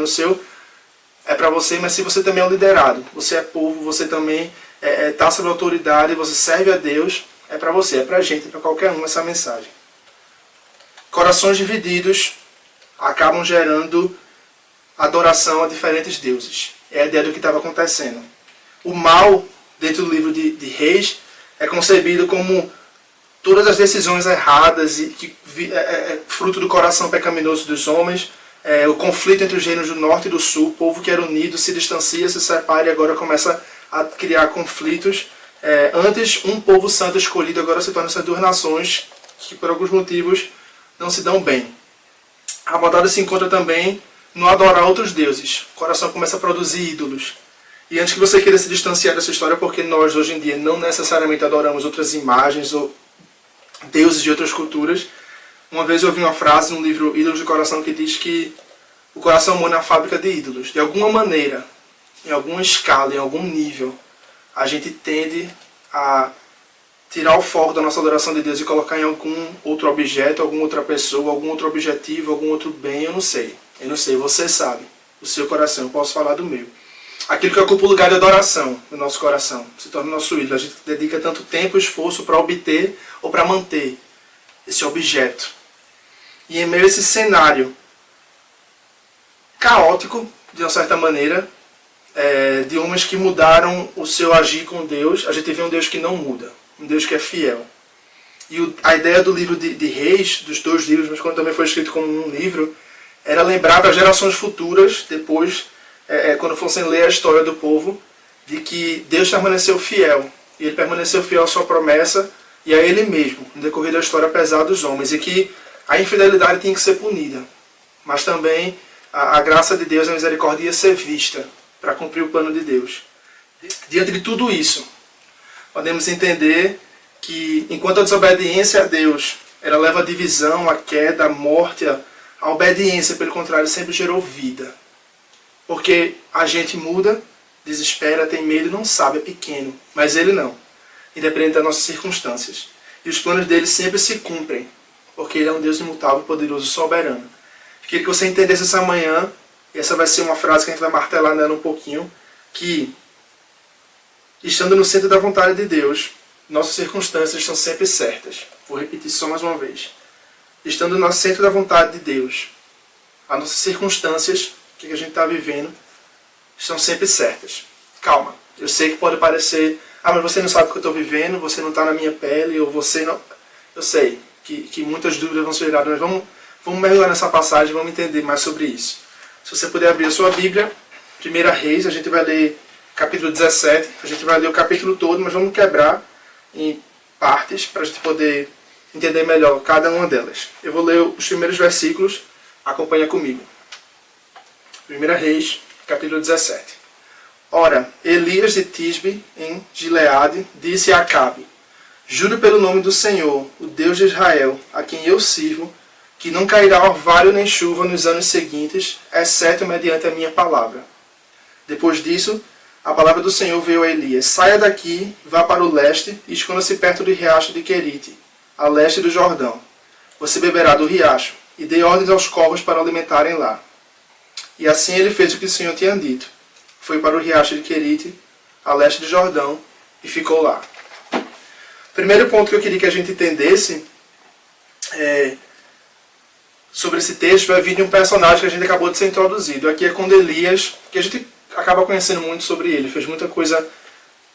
é para você, mas se você também é um liderado, você é povo, você também está sob autoridade, você serve a Deus, é para você, é para a gente, é para qualquer um essa mensagem. Corações divididos acabam gerando adoração a diferentes deuses. É a ideia do que estava acontecendo. O mal, dentro do livro de Reis, é concebido como todas as decisões erradas e que é fruto do coração pecaminoso dos homens, o conflito entre os reinos do norte e do sul, o povo que era unido se distancia, se separa e agora começa a criar conflitos. Antes, um povo santo escolhido agora se torna essas duas nações que por alguns motivos não se dão bem. A maldade se encontra também no adorar outros deuses. O coração começa a produzir ídolos. E antes que você queira se distanciar dessa história, porque nós hoje em dia não necessariamente adoramos outras imagens ou deuses de outras culturas, uma vez eu ouvi uma frase no livro Ídolos do Coração que diz que o coração humano é a fábrica de ídolos. De alguma maneira, em alguma escala, em algum nível, a gente tende a tirar o foco da nossa adoração de Deus e colocar em algum outro objeto, alguma outra pessoa, algum outro objetivo, algum outro bem, eu não sei, você sabe, o seu coração, eu posso falar do meu. Aquilo que ocupa o lugar de adoração no nosso coração, se torna nosso ídolo. A gente dedica tanto tempo e esforço para obter ou para manter esse objeto. E em meio a esse cenário caótico, de uma certa maneira, de homens que mudaram o seu agir com Deus, a gente vê um Deus que não muda, um Deus que é fiel. E a ideia do livro de Reis, dos 2 livros, mas quando também foi escrito como um livro, era lembrar para gerações futuras, depois, quando fossem ler a história do povo, de que Deus permaneceu fiel. E Ele permaneceu fiel à sua promessa e a Ele mesmo, no decorrer da história, apesar dos homens. E que a infidelidade tinha que ser punida. Mas também a graça de Deus, a misericórdia ia ser vista para cumprir o plano de Deus. Diante de tudo isso, podemos entender que enquanto a desobediência a Deus ela leva a divisão, a queda, a morte, a obediência, pelo contrário, sempre gerou vida. Porque a gente muda, desespera, tem medo, não sabe, é pequeno. Mas Ele não. Independente das nossas circunstâncias. E os planos dele sempre se cumprem. Porque Ele é um Deus imutável, poderoso, soberano. Queria que você entendesse essa manhã, e essa vai ser uma frase que a gente vai martelar nela um pouquinho, que, estando no centro da vontade de Deus, nossas circunstâncias estão sempre certas. Vou repetir só mais uma vez. Estando no centro da vontade de Deus, as nossas circunstâncias, o que a gente está vivendo, estão sempre certas. Calma, eu sei que pode parecer, mas você não sabe o que eu estou vivendo, você não está na minha pele, ou você não... Eu sei que muitas dúvidas vão ser geradas, mas vamos mergulhar nessa passagem, vamos entender mais sobre isso. Se você puder abrir a sua Bíblia, 1 Reis, a gente vai ler capítulo 17, a gente vai ler o capítulo todo, mas vamos quebrar em partes para a gente poder entender melhor cada uma delas. Eu vou ler os primeiros versículos, acompanha comigo. 1 Reis, capítulo 17. Ora, Elias de Tisbe, em Gileade, disse a Acabe: Juro pelo nome do Senhor, o Deus de Israel, a quem eu sirvo, que não cairá orvalho nem chuva nos anos seguintes, exceto mediante a minha palavra. Depois disso, a palavra do Senhor veio a Elias: Saia daqui, vá para o leste e esconda-se perto do riacho de Querite, a leste do Jordão. Você beberá do riacho, e dê ordens aos corvos para o alimentarem lá. E assim ele fez o que o Senhor tinha dito. Foi para o riacho de Querite, a leste do Jordão, e ficou lá. O primeiro ponto que eu queria que a gente entendesse sobre esse texto vai vir de um personagem que a gente acabou de ser introduzido. Aqui é quando Elias, que a gente acaba conhecendo muito sobre ele, fez muita coisa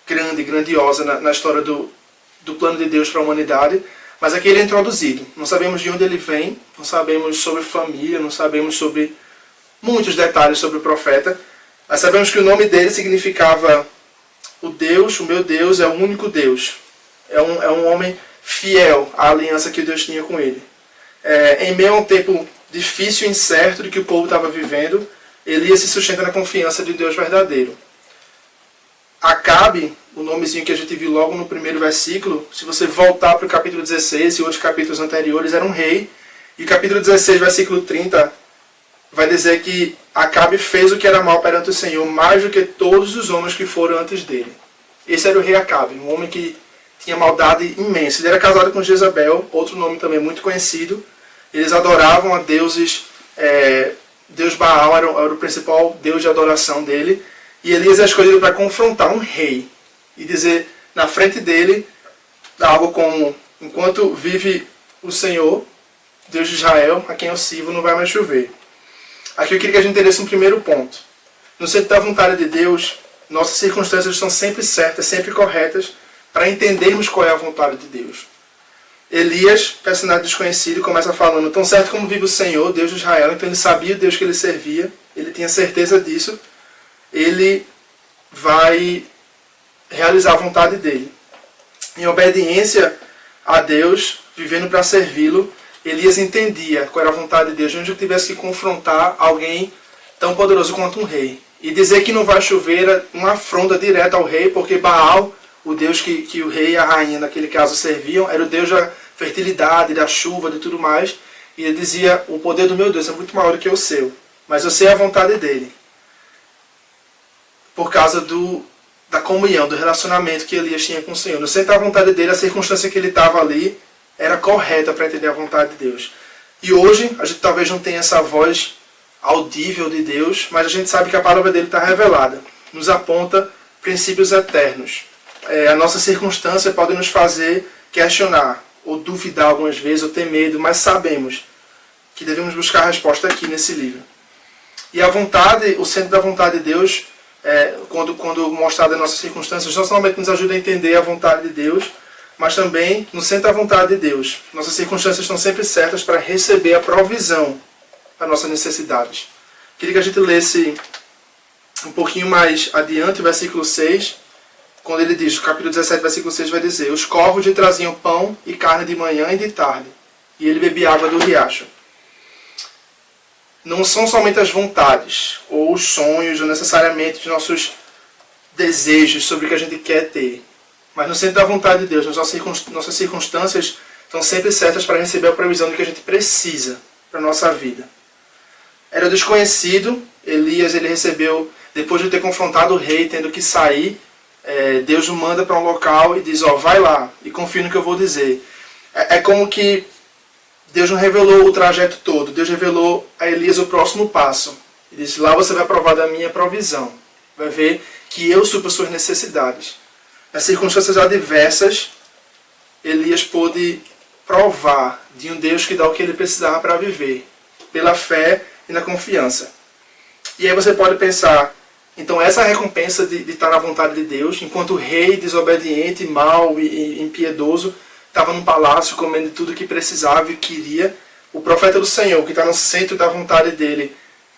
grande, grandiosa na história do plano de Deus para a humanidade, mas aqui ele é introduzido. Não sabemos de onde ele vem, não sabemos sobre família, não sabemos sobre muitos detalhes sobre o profeta, mas sabemos que o nome dele significava o Deus, o meu Deus é o único Deus. É um homem fiel à aliança que Deus tinha com ele. Em meio a um tempo difícil e incerto de que o povo estava vivendo, Elias se sustenta na confiança de Deus verdadeiro. Acabe, o nomezinho que a gente viu logo no primeiro versículo, se você voltar para o capítulo 16 e outros capítulos anteriores, era um rei. E o capítulo 16, versículo 30, vai dizer que Acabe fez o que era mal perante o Senhor, mais do que todos os homens que foram antes dele. Esse era o rei Acabe, um homem que tinha maldade imensa. Ele era casado com Jezabel, outro nome também muito conhecido. Eles adoravam a deuses, Deus Baal era o principal deus de adoração dele. E Elias é escolhido para confrontar um rei e dizer na frente dele algo como: enquanto vive o Senhor, Deus de Israel, a quem eu sirvo, não vai mais chover. Aqui eu queria que a gente entendesse um primeiro ponto. No centro da vontade de Deus, nossas circunstâncias estão sempre certas, sempre corretas, para entendermos qual é a vontade de Deus. Elias, personagem desconhecido, começa falando: tão certo como vive o Senhor, Deus de Israel. Então ele sabia o Deus que ele servia, ele tinha certeza disso. Ele vai realizar a vontade dele. Em obediência a Deus, vivendo para servi-lo, Elias entendia qual era a vontade de Deus, mesmo que tivesse que confrontar alguém tão poderoso quanto um rei. E dizer que não vai chover era uma afronta direta ao rei, porque Baal, o deus que o rei e a rainha naquele caso serviam, era o deus da fertilidade, da chuva, de tudo mais. E ele dizia, o poder do meu Deus é muito maior do que o seu, mas eu sei a vontade dele. Por causa da comunhão, do relacionamento que Elias tinha com o Senhor. No centro da vontade dele, a circunstância que ele estava ali era correta para entender a vontade de Deus. E hoje, a gente talvez não tenha essa voz audível de Deus, mas a gente sabe que a palavra dele está revelada. Nos aponta princípios eternos. A nossa circunstância pode nos fazer questionar, ou duvidar algumas vezes, ou ter medo, mas sabemos que devemos buscar a resposta aqui nesse livro. E a vontade, o centro da vontade de Deus, quando mostrada em nossas circunstâncias, não somente nos ajuda a entender a vontade de Deus, mas também no centro da vontade de Deus. Nossas circunstâncias estão sempre certas para receber a provisão para nossas necessidades. Queria que a gente lesse um pouquinho mais adiante o versículo 6, quando ele diz, o capítulo 17, versículo 6 vai dizer: os corvos lhe traziam pão e carne de manhã e de tarde, e ele bebia água do riacho. Não são somente as vontades, ou os sonhos, ou necessariamente os nossos desejos sobre o que a gente quer ter. Mas no centro da vontade de Deus, nossas circunstâncias estão sempre certas para receber a provisão do que a gente precisa para a nossa vida. Era desconhecido, Elias ele recebeu, depois de ter confrontado o rei, tendo que sair, Deus o manda para um local e diz, vai lá, e confia no que eu vou dizer. É como que Deus não revelou o trajeto todo, Deus revelou a Elias o próximo passo. Ele disse, lá você vai provar da minha provisão, vai ver que eu supro as suas necessidades. Nas circunstâncias adversas, Elias pôde provar de um Deus que dá o que ele precisava para viver, pela fé e na confiança. E aí você pode pensar, então essa recompensa de estar na vontade de Deus, enquanto o rei desobediente, mau e impiedoso estava num palácio comendo tudo que precisava e queria, o profeta do Senhor, que está no centro da vontade dele,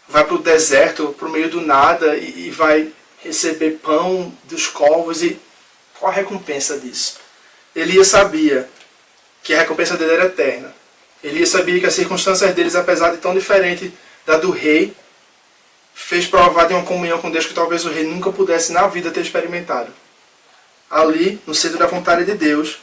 vai para o deserto, para o meio do nada, e vai receber pão dos corvos. E qual a recompensa disso? Elias sabia que a recompensa dele era eterna. Elias sabia que as circunstâncias deles, apesar de tão diferente da do rei, fez provar de uma comunhão com Deus que talvez o rei nunca pudesse na vida ter experimentado. Ali, no centro da vontade de Deus,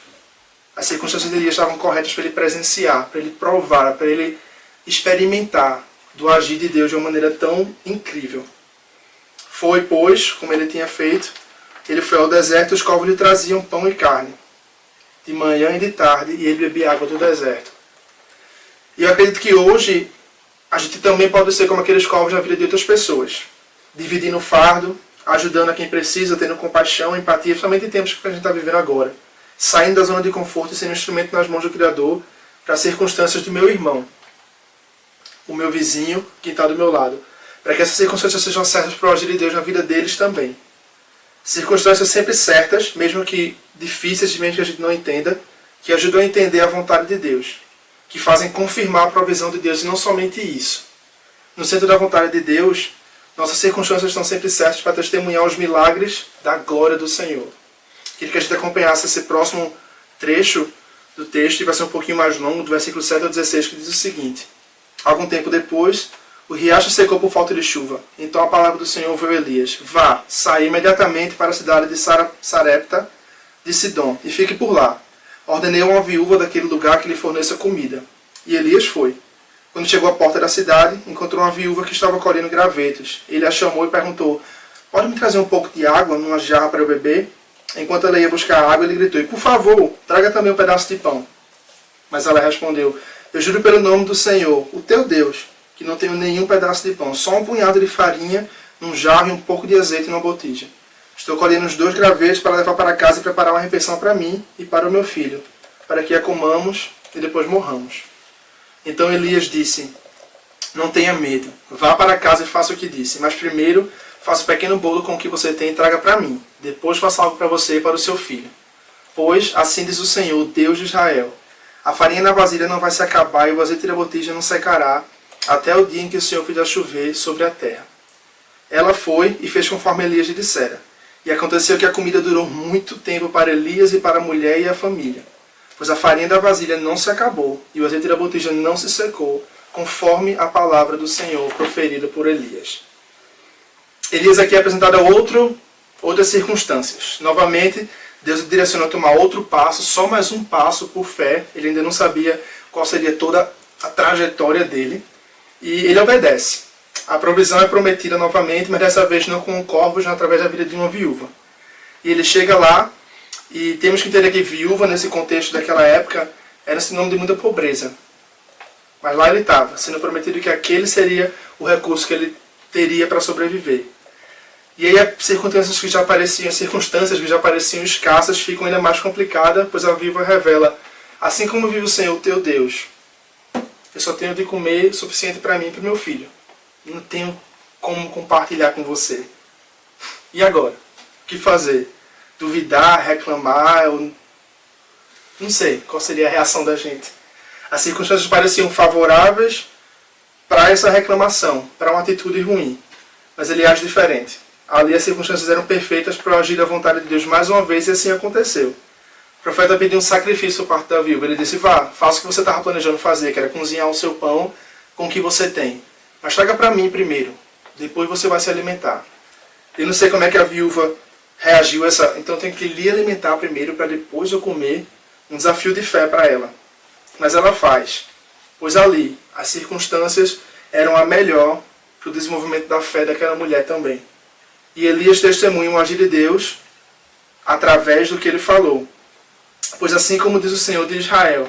as circunstâncias de Elias estavam corretas para ele presenciar, para ele provar, para ele experimentar do agir de Deus de uma maneira tão incrível. Foi, pois, como ele tinha feito, ele foi ao deserto e os corvos lhe traziam pão e carne, de manhã e de tarde, e ele bebia água do deserto. E eu acredito que hoje a gente também pode ser como aqueles corvos na vida de outras pessoas, dividindo o fardo, ajudando a quem precisa, tendo compaixão, empatia, principalmente em tempos que a gente está vivendo agora, saindo da zona de conforto e sendo um instrumento nas mãos do Criador para as circunstâncias do meu irmão, o meu vizinho, quem está do meu lado, para que essas circunstâncias sejam certas para o agir de Deus na vida deles também. Circunstâncias sempre certas, mesmo que difíceis, mesmo que a gente não entenda, que ajudam a entender a vontade de Deus, que fazem confirmar a provisão de Deus, e não somente isso. No centro da vontade de Deus, nossas circunstâncias estão sempre certas para testemunhar os milagres da glória do Senhor. Queria que a gente acompanhasse esse próximo trecho do texto, e vai ser um pouquinho mais longo, do versículo 7 ao 16, que diz o seguinte: algum tempo depois, o riacho secou por falta de chuva. Então a palavra do Senhor veio a Elias: vá, saia imediatamente para a cidade de Sarepta de Sidom, e fique por lá. Ordenei a uma viúva daquele lugar que lhe forneça comida. E Elias foi. Quando chegou à porta da cidade, encontrou uma viúva que estava colhendo gravetos. Ele a chamou e perguntou: pode me trazer um pouco de água numa jarra para eu beber? Enquanto ela ia buscar água, ele gritou: e por favor, traga também um pedaço de pão. Mas ela respondeu: eu juro pelo nome do Senhor, o teu Deus, que não tenho nenhum pedaço de pão, só um punhado de farinha num jarro e um pouco de azeite numa botija. Estou colhendo os 2 gravetos para levar para casa e preparar uma refeição para mim e para o meu filho, para que a comamos e depois morramos. Então Elias disse: não tenha medo, vá para casa e faça o que disse, mas primeiro faça um pequeno bolo com o que você tem e traga para mim. Depois faça algo para você e para o seu filho. Pois assim diz o Senhor, Deus de Israel: a farinha na vasilha não vai se acabar e o azeite da botija não secará, até o dia em que o Senhor fizer chover sobre a terra. Ela foi e fez conforme Elias lhe dissera. E aconteceu que a comida durou muito tempo para Elias e para a mulher e a família, pois a farinha da vasilha não se acabou e o azeite da botija não se secou, conforme a palavra do Senhor proferida por Elias. Elias aqui é apresentado a outras circunstâncias. Novamente, Deus o direcionou a tomar outro passo, só mais um passo por fé. Ele ainda não sabia qual seria toda a trajetória dele. E ele obedece. A provisão é prometida novamente, mas dessa vez não com corvos, mas através da vida de uma viúva. E ele chega lá, e temos que entender que viúva, nesse contexto daquela época, era sinônimo de muita pobreza. Mas lá ele estava, sendo prometido que aquele seria o recurso que ele teria para sobreviver. E aí as circunstâncias que já pareciam escassas ficam ainda mais complicadas, pois a viúva revela: assim como vive o Senhor, teu Deus, eu só tenho de comer o suficiente para mim e para o meu filho. Não tenho como compartilhar com você. E agora? O que fazer? Duvidar, reclamar? Eu não sei qual seria a reação da gente. As circunstâncias pareciam favoráveis para essa reclamação, para uma atitude ruim. Mas ele age diferente. Ali as circunstâncias eram perfeitas para agir à vontade de Deus mais uma vez, e assim aconteceu. O profeta pediu um sacrifício por parte da viúva. Ele disse: vá, faça o que você estava planejando fazer, que era cozinhar o seu pão com o que você tem. Mas traga para mim primeiro, depois você vai se alimentar. Eu não sei como é que a viúva reagiu a essa... Então eu tenho que lhe alimentar primeiro para depois eu comer. Um desafio de fé para ela. Mas ela faz, pois ali as circunstâncias eram a melhor para o desenvolvimento da fé daquela mulher também. E Elias testemunha o agir de Deus através do que ele falou. Pois assim como diz o Senhor de Israel,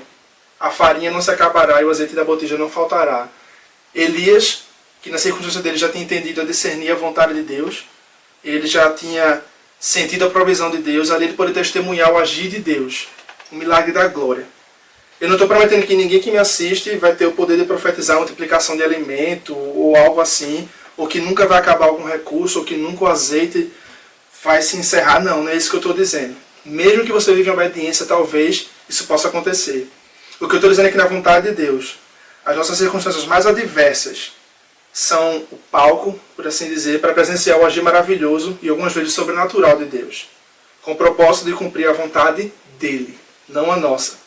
a farinha não se acabará e o azeite da botija não faltará. Elias, que na circunstância dele já tinha entendido a discernir a vontade de Deus, ele já tinha sentido a provisão de Deus, ali ele pode testemunhar o agir de Deus, o milagre da glória. Eu não estou prometendo que ninguém que me assiste vai ter o poder de profetizar a multiplicação de alimento ou algo assim, ou que nunca vai acabar algum recurso, ou que nunca o azeite vai se encerrar. Não é isso que eu estou dizendo. Mesmo que você viva em obediência, talvez isso possa acontecer. O que eu estou dizendo é que na vontade de Deus, as nossas circunstâncias mais adversas são o palco, por assim dizer, para presenciar o agir maravilhoso e algumas vezes sobrenatural de Deus, com o propósito de cumprir a vontade dele, não a nossa.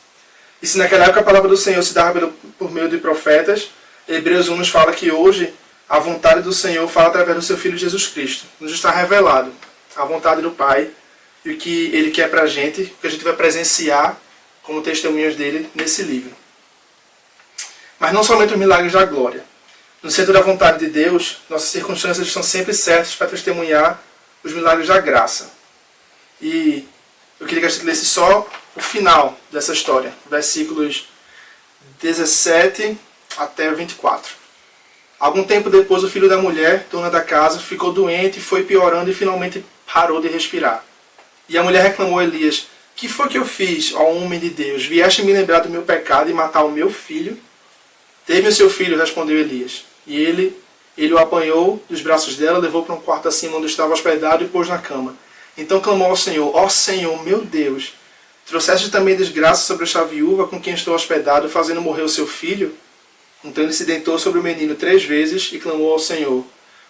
E se naquela época a palavra do Senhor se dava por meio de profetas, Hebreus 1 nos fala que hoje a vontade do Senhor fala através do seu Filho Jesus Cristo. Nos está revelado a vontade do Pai e o que Ele quer para a gente, o que a gente vai presenciar como testemunhas dele nesse livro. Mas não somente os milagres da glória. No centro da vontade de Deus, nossas circunstâncias estão sempre certas para testemunhar os milagres da graça. E eu queria que a gente lesse só o final dessa história, versículos 17 até 24. Algum tempo depois, o filho da mulher, dona da casa, ficou doente e foi piorando e finalmente parou de respirar. E a mulher reclamou a Elias: que foi que eu fiz, ó homem de Deus? Vieste me lembrar do meu pecado e matar o meu filho? Teme o seu filho, respondeu Elias. E ele o apanhou dos braços dela, levou para um quarto acima onde estava hospedado e pôs na cama. Então clamou ao Senhor: ó Senhor, meu Deus, trouxeste também desgraça sobre esta viúva com quem estou hospedado, fazendo morrer o seu filho? Então ele se deitou sobre o menino 3 vezes e clamou ao Senhor: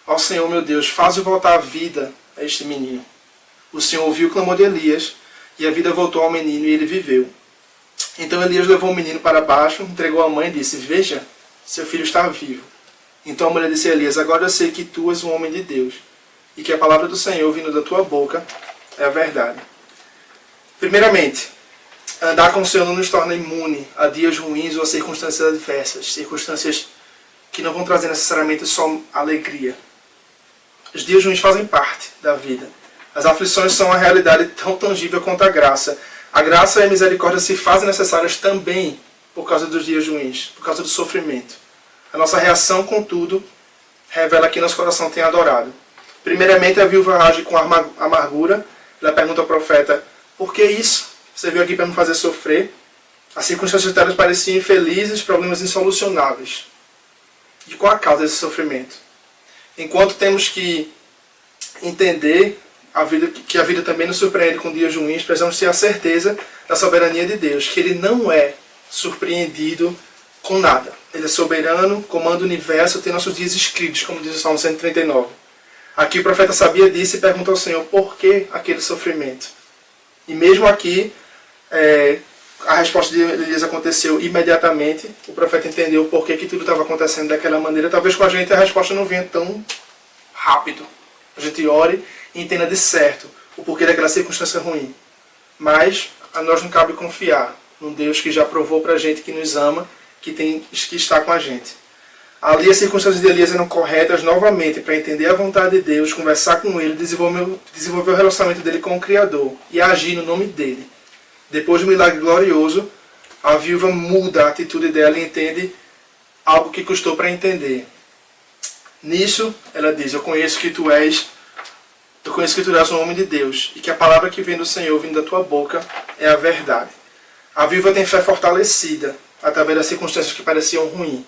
ó Senhor, meu Deus, faze voltar a vida a este menino. O Senhor ouviu o clamor de Elias, e a vida voltou ao menino e ele viveu. Então Elias levou o menino para baixo, entregou à mãe e disse: veja, seu filho está vivo. Então a mulher disse a Elias: agora eu sei que tu és um homem de Deus, e que a palavra do Senhor vindo da tua boca é a verdade. Primeiramente, andar com o Senhor não nos torna imune a dias ruins ou a circunstâncias adversas, circunstâncias que não vão trazer necessariamente só alegria. Os dias ruins fazem parte da vida. As aflições são uma realidade tão tangível quanto a graça. A graça e a misericórdia se fazem necessárias também por causa dos dias ruins, por causa do sofrimento. A nossa reação, contudo, revela que nosso coração tem adorado. Primeiramente, a viúva age com amargura. Ela pergunta ao profeta: por que isso? Você veio aqui para me fazer sofrer? As circunstâncias delas pareciam infelizes, problemas insolucionáveis. E qual a causa desse sofrimento? Enquanto temos que entender que a vida também nos surpreende com dias ruins, precisamos ter a certeza da soberania de Deus, que Ele não é surpreendido com nada. Ele é soberano, comanda o universo, tem nossos dias escritos, como diz o Salmo 139. Aqui o profeta sabia disso e pergunta ao Senhor: por que aquele sofrimento? E mesmo aqui, a resposta de Elias aconteceu imediatamente. O profeta entendeu por que tudo estava acontecendo daquela maneira. Talvez com a gente a resposta não venha tão rápido. A gente ore e entenda de certo o porquê daquela circunstância ruim. Mas a nós não cabe confiar num Deus que já provou pra gente que nos ama, que está com a gente. Ali as circunstâncias de Elias eram corretas novamente para entender a vontade de Deus, conversar com ele, desenvolver o relacionamento dele com o Criador e agir no nome dele. Depois do milagre glorioso, a viúva muda a atitude dela e entende algo que custou para entender. Nisso, ela diz, eu conheço que tu és um homem de Deus e que a palavra que vem do Senhor, vindo da tua boca, é a verdade. A viúva tem fé fortalecida através das circunstâncias que pareciam ruins.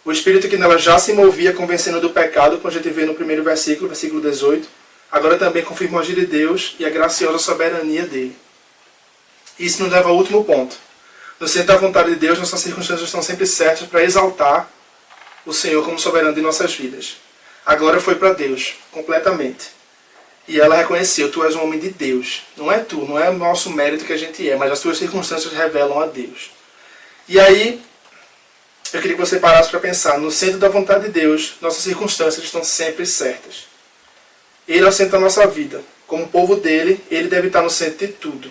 O Espírito que nela já se movia convencendo do pecado, como a gente vê no primeiro versículo 18, agora também confirma o agir de Deus e a graciosa soberania dele. Isso nos leva ao último ponto. No centro da vontade de Deus, nossas circunstâncias estão sempre certas para exaltar o Senhor como soberano de nossas vidas. A glória foi para Deus, completamente. E ela reconheceu, tu és um homem de Deus. Não é tu, não é o nosso mérito que a gente é, mas as tuas circunstâncias revelam a Deus. E aí, eu queria que você parasse para pensar, no centro da vontade de Deus, nossas circunstâncias estão sempre certas. Ele é o centro da nossa vida. Como povo dele, ele deve estar no centro de tudo.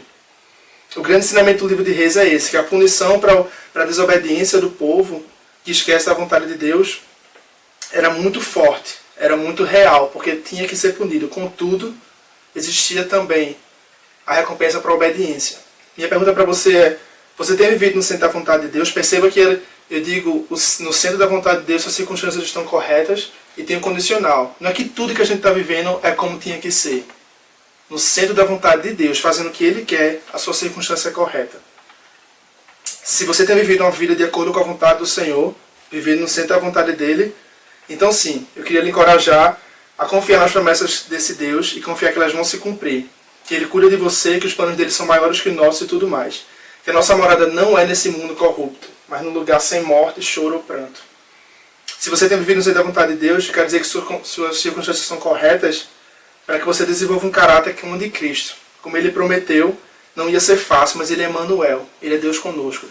O grande ensinamento do livro de Reis é esse, que a punição para a desobediência do povo, que esquece da vontade de Deus, era muito forte, era muito real, porque tinha que ser punido. Contudo, existia também a recompensa para a obediência. Minha pergunta para você é, você tem vivido no centro da vontade de Deus? Perceba que eu digo, no centro da vontade de Deus, as circunstâncias estão corretas e tem um condicional. Não é que tudo que a gente está vivendo é como tinha que ser. No centro da vontade de Deus, fazendo o que Ele quer, a sua circunstância é correta. Se você tem vivido uma vida de acordo com a vontade do Senhor, vivendo no centro da vontade dEle, então sim, eu queria lhe encorajar a confiar nas promessas desse Deus e confiar que elas vão se cumprir. Que Ele cuida de você, que os planos dEle são maiores que os nossos e tudo mais. Que a nossa morada não é nesse mundo corrupto, mas num lugar sem morte, choro ou pranto. Se você tem vivido no centro da vontade de Deus, quer dizer que suas circunstâncias são corretas para que você desenvolva um caráter como o de Cristo. Como Ele prometeu, não ia ser fácil, mas Ele é Emmanuel, Ele é Deus conosco.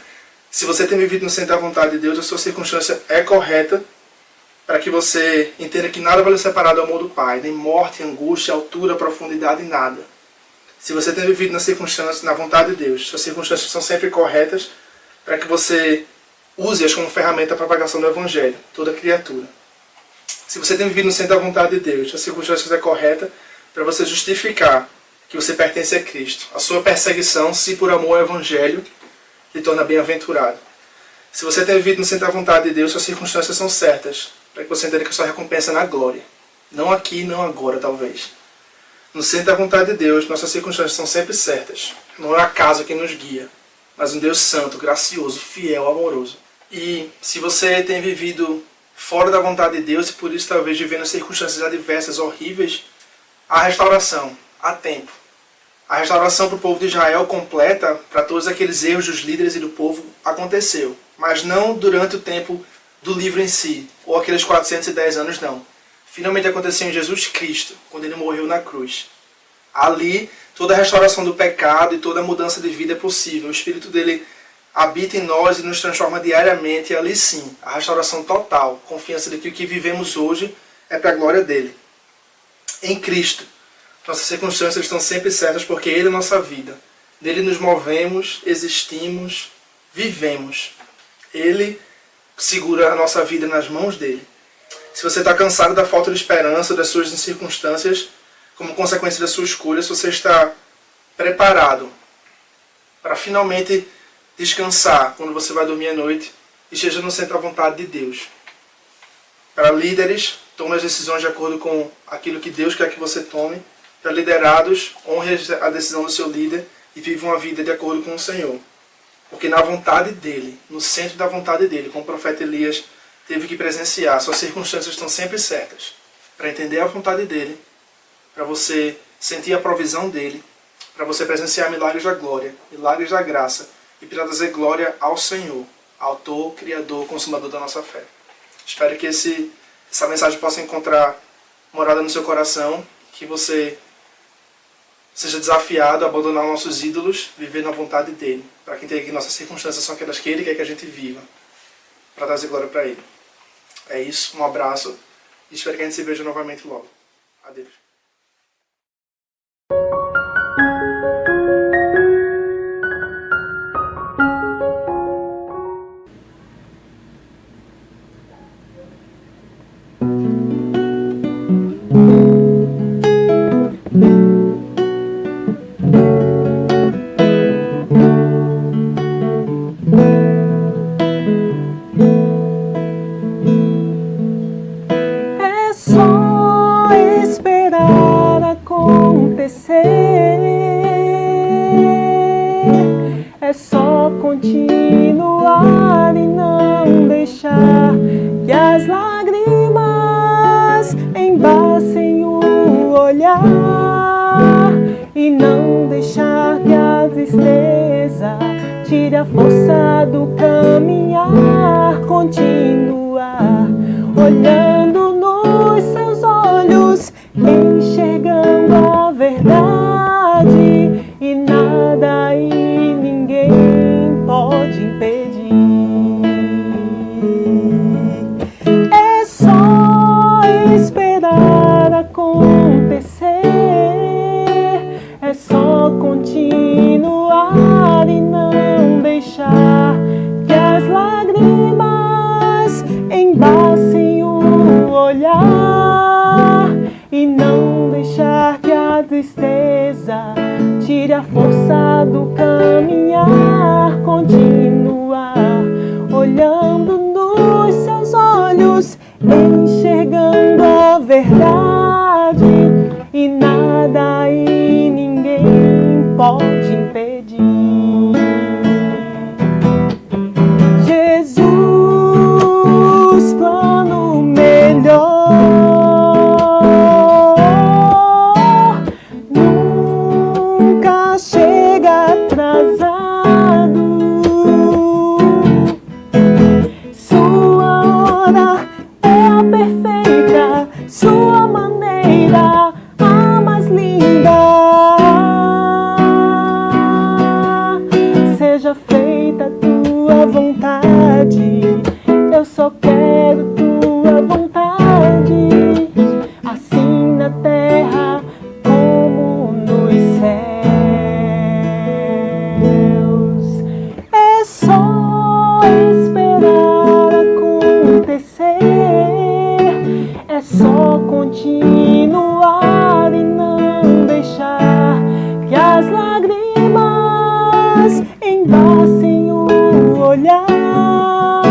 Se você tem vivido no centro da vontade de Deus, a sua circunstância é correta para que você entenda que nada vai lhe separar do amor do Pai, nem morte, angústia, altura, profundidade, nada. Se você tem vivido nas circunstâncias, na vontade de Deus, suas circunstâncias são sempre corretas para que você use-as como ferramenta para a propagação do Evangelho, toda criatura. Se você tem vivido no centro da vontade de Deus, as circunstâncias é correta para você justificar que você pertence a Cristo. A sua perseguição, se por amor ao Evangelho, lhe torna bem-aventurado. Se você tem vivido no centro da vontade de Deus, suas circunstâncias são certas para que você entenda que a sua recompensa é na glória. Não aqui, não agora, talvez. No centro da vontade de Deus, nossas circunstâncias são sempre certas. Não é o acaso que nos guia, mas um Deus santo, gracioso, fiel, amoroso. E se você tem vivido fora da vontade de Deus e por isso talvez vivendo circunstâncias adversas, horríveis, há restauração, há tempo. A restauração para o povo de Israel completa, para todos aqueles erros dos líderes e do povo, aconteceu. Mas não durante o tempo do livro em si, ou aqueles 410 anos, não. Finalmente aconteceu em Jesus Cristo, quando Ele morreu na cruz. Ali, toda a restauração do pecado e toda a mudança de vida é possível. O Espírito dele habita em nós e nos transforma diariamente, e ali sim, a restauração total, confiança de que o que vivemos hoje é para a glória dele. Em Cristo, nossas circunstâncias estão sempre certas porque Ele é nossa vida. Nele nos movemos, existimos, vivemos. Ele segura a nossa vida nas mãos dele. Se você está cansado da falta de esperança, das suas circunstâncias, como consequência da sua escolha, se você está preparado para finalmente descansar quando você vai dormir à noite, esteja no centro da vontade de Deus. Para líderes, tome as decisões de acordo com aquilo que Deus quer que você tome. Para liderados, honre a decisão do seu líder e viva uma vida de acordo com o Senhor. Porque na vontade dele, no centro da vontade dele, como o profeta Elias teve que presenciar, suas circunstâncias estão sempre certas. Para entender a vontade dele, para você sentir a provisão dele, para você presenciar milagres da glória, milagres da graça, e para trazer glória ao Senhor, autor, criador, consumador da nossa fé. Espero que essa mensagem possa encontrar morada no seu coração, que você seja desafiado a abandonar nossos ídolos, viver na vontade dele, para que entenda que nossas circunstâncias são aquelas que ele quer que a gente viva, para trazer glória para ele. É isso, um abraço e espero que a gente se veja novamente logo. Adeus. É só esperar acontecer, é só continuar e não deixar que as lágrimas embaçem o olhar, e não deixar que a tristeza tire a força do caminhar, continuar olhando nos seus olhos, enxergando a verdade, e nada e ninguém pode impedir. É só esperar acontecer, é só continuar e não deixar que as lágrimas embacem o olhar, e não deixar que a tristeza tire a força do caminhar, continuar olhando nos seus olhos, enxergando a verdade, e nada e ninguém pode impedir. Jesus, plano melhor, nunca chega atrasado. Sua hora é a perfeita, sua maneira a mais linda. Seja feita a tua vontade, eu só quero tua vontade, assim na terra como nos céus. É só esperar acontecer, é só continuar e não deixar que as lágrimas embacem o olhar,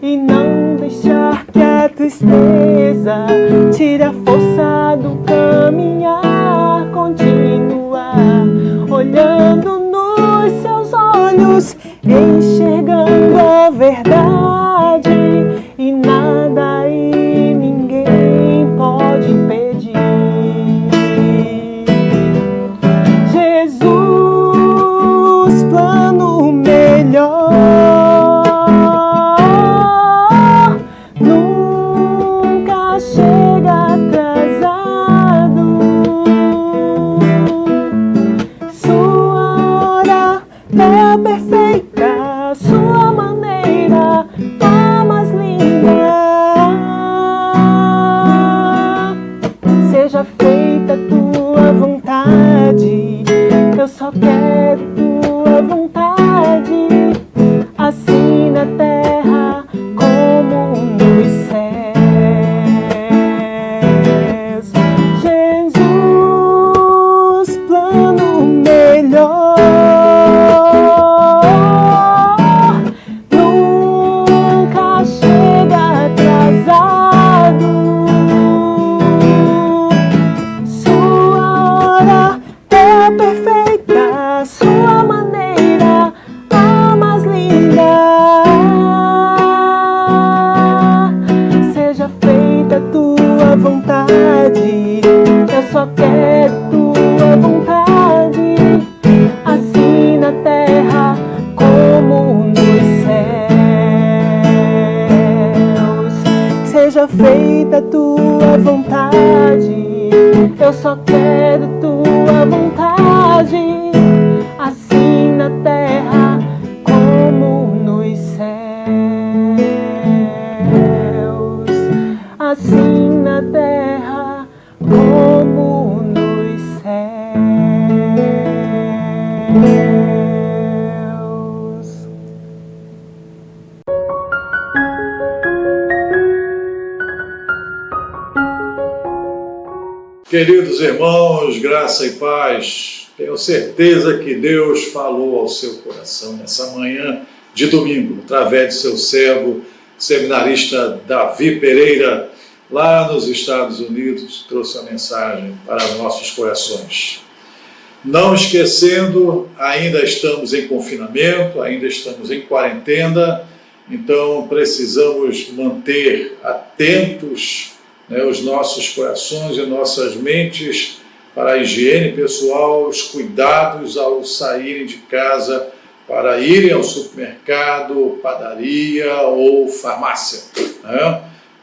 e não deixar que a tristeza tire a força do caminhar, continuar olhando nos seus olhos, enxergando a verdade, e nada e ninguém pode impedir. Jesus, plano melhor, nunca chega atrasado. Sua hora é a perfeita, sua maneira a mais linda. Seja feita a tua vontade, eu só quero tua vontade, assim na terra como nos céus. Jesus, plano melhor, nunca chega atrasado. Sua hora é a perfeita, sua maneira a mais linda. Seja feita a tua vontade, eu só quero tua vontade, assim na terra como nos céus. Seja feita a tua vontade, eu só quero tua vontade, assim na terra como nos céus, assim na terra como nos céus. Queridos irmãos, graça e paz, tenho certeza que Deus falou ao seu coração nessa manhã de domingo, através de seu servo, seminarista Davi Pereira, lá nos Estados Unidos, trouxe a mensagem para nossos corações. Não esquecendo, ainda estamos em confinamento, ainda estamos em quarentena, então precisamos manter atentos os nossos corações e nossas mentes para a higiene pessoal, os cuidados ao saírem de casa para irem ao supermercado, padaria ou farmácia.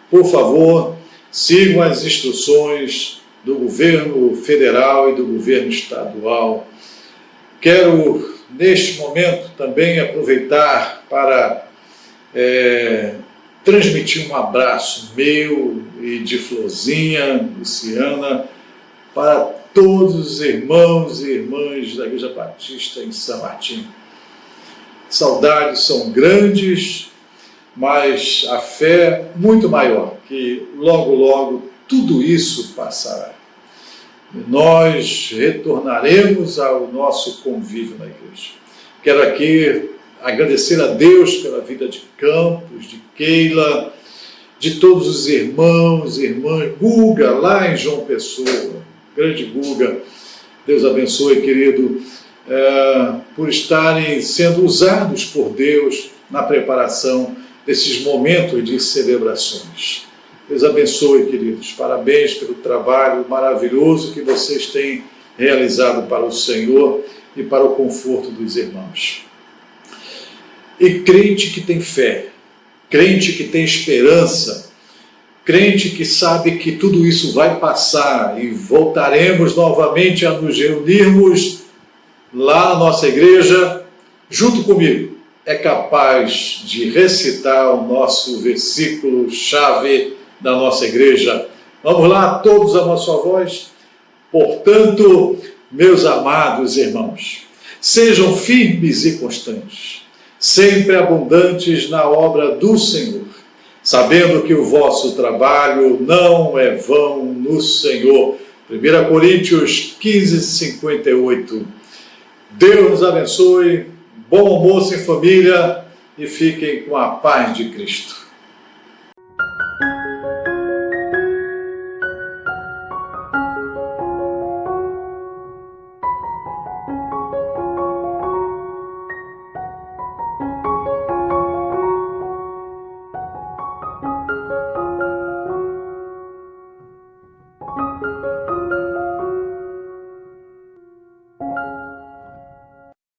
Por favor, sigam as instruções do governo federal e do governo estadual. Quero, neste momento, também aproveitar para transmitir um abraço meu e de Florzinha, Luciana, para todos os irmãos e irmãs da Igreja Batista em São Martim. Saudades são grandes, mas a fé muito maior, que logo, logo tudo isso passará. E nós retornaremos ao nosso convívio na igreja. Quero aqui agradecer a Deus pela vida de Campos, de Keila, de todos os irmãos e irmãs, Guga, lá em João Pessoa, grande Guga, Deus abençoe, querido, por estarem sendo usados por Deus na preparação desses momentos de celebrações. Deus abençoe, queridos, parabéns pelo trabalho maravilhoso que vocês têm realizado para o Senhor e para o conforto dos irmãos. E crente que tem fé, crente que tem esperança, crente que sabe que tudo isso vai passar e voltaremos novamente a nos reunirmos lá na nossa igreja, junto comigo, é capaz de recitar o nosso versículo-chave da nossa igreja. Vamos lá, todos a uma só voz? Portanto, meus amados irmãos, sejam firmes e constantes, sempre abundantes na obra do Senhor, sabendo que o vosso trabalho não é vão no Senhor. 1 Coríntios 15:58. Deus nos abençoe, bom almoço em família e fiquem com a paz de Cristo.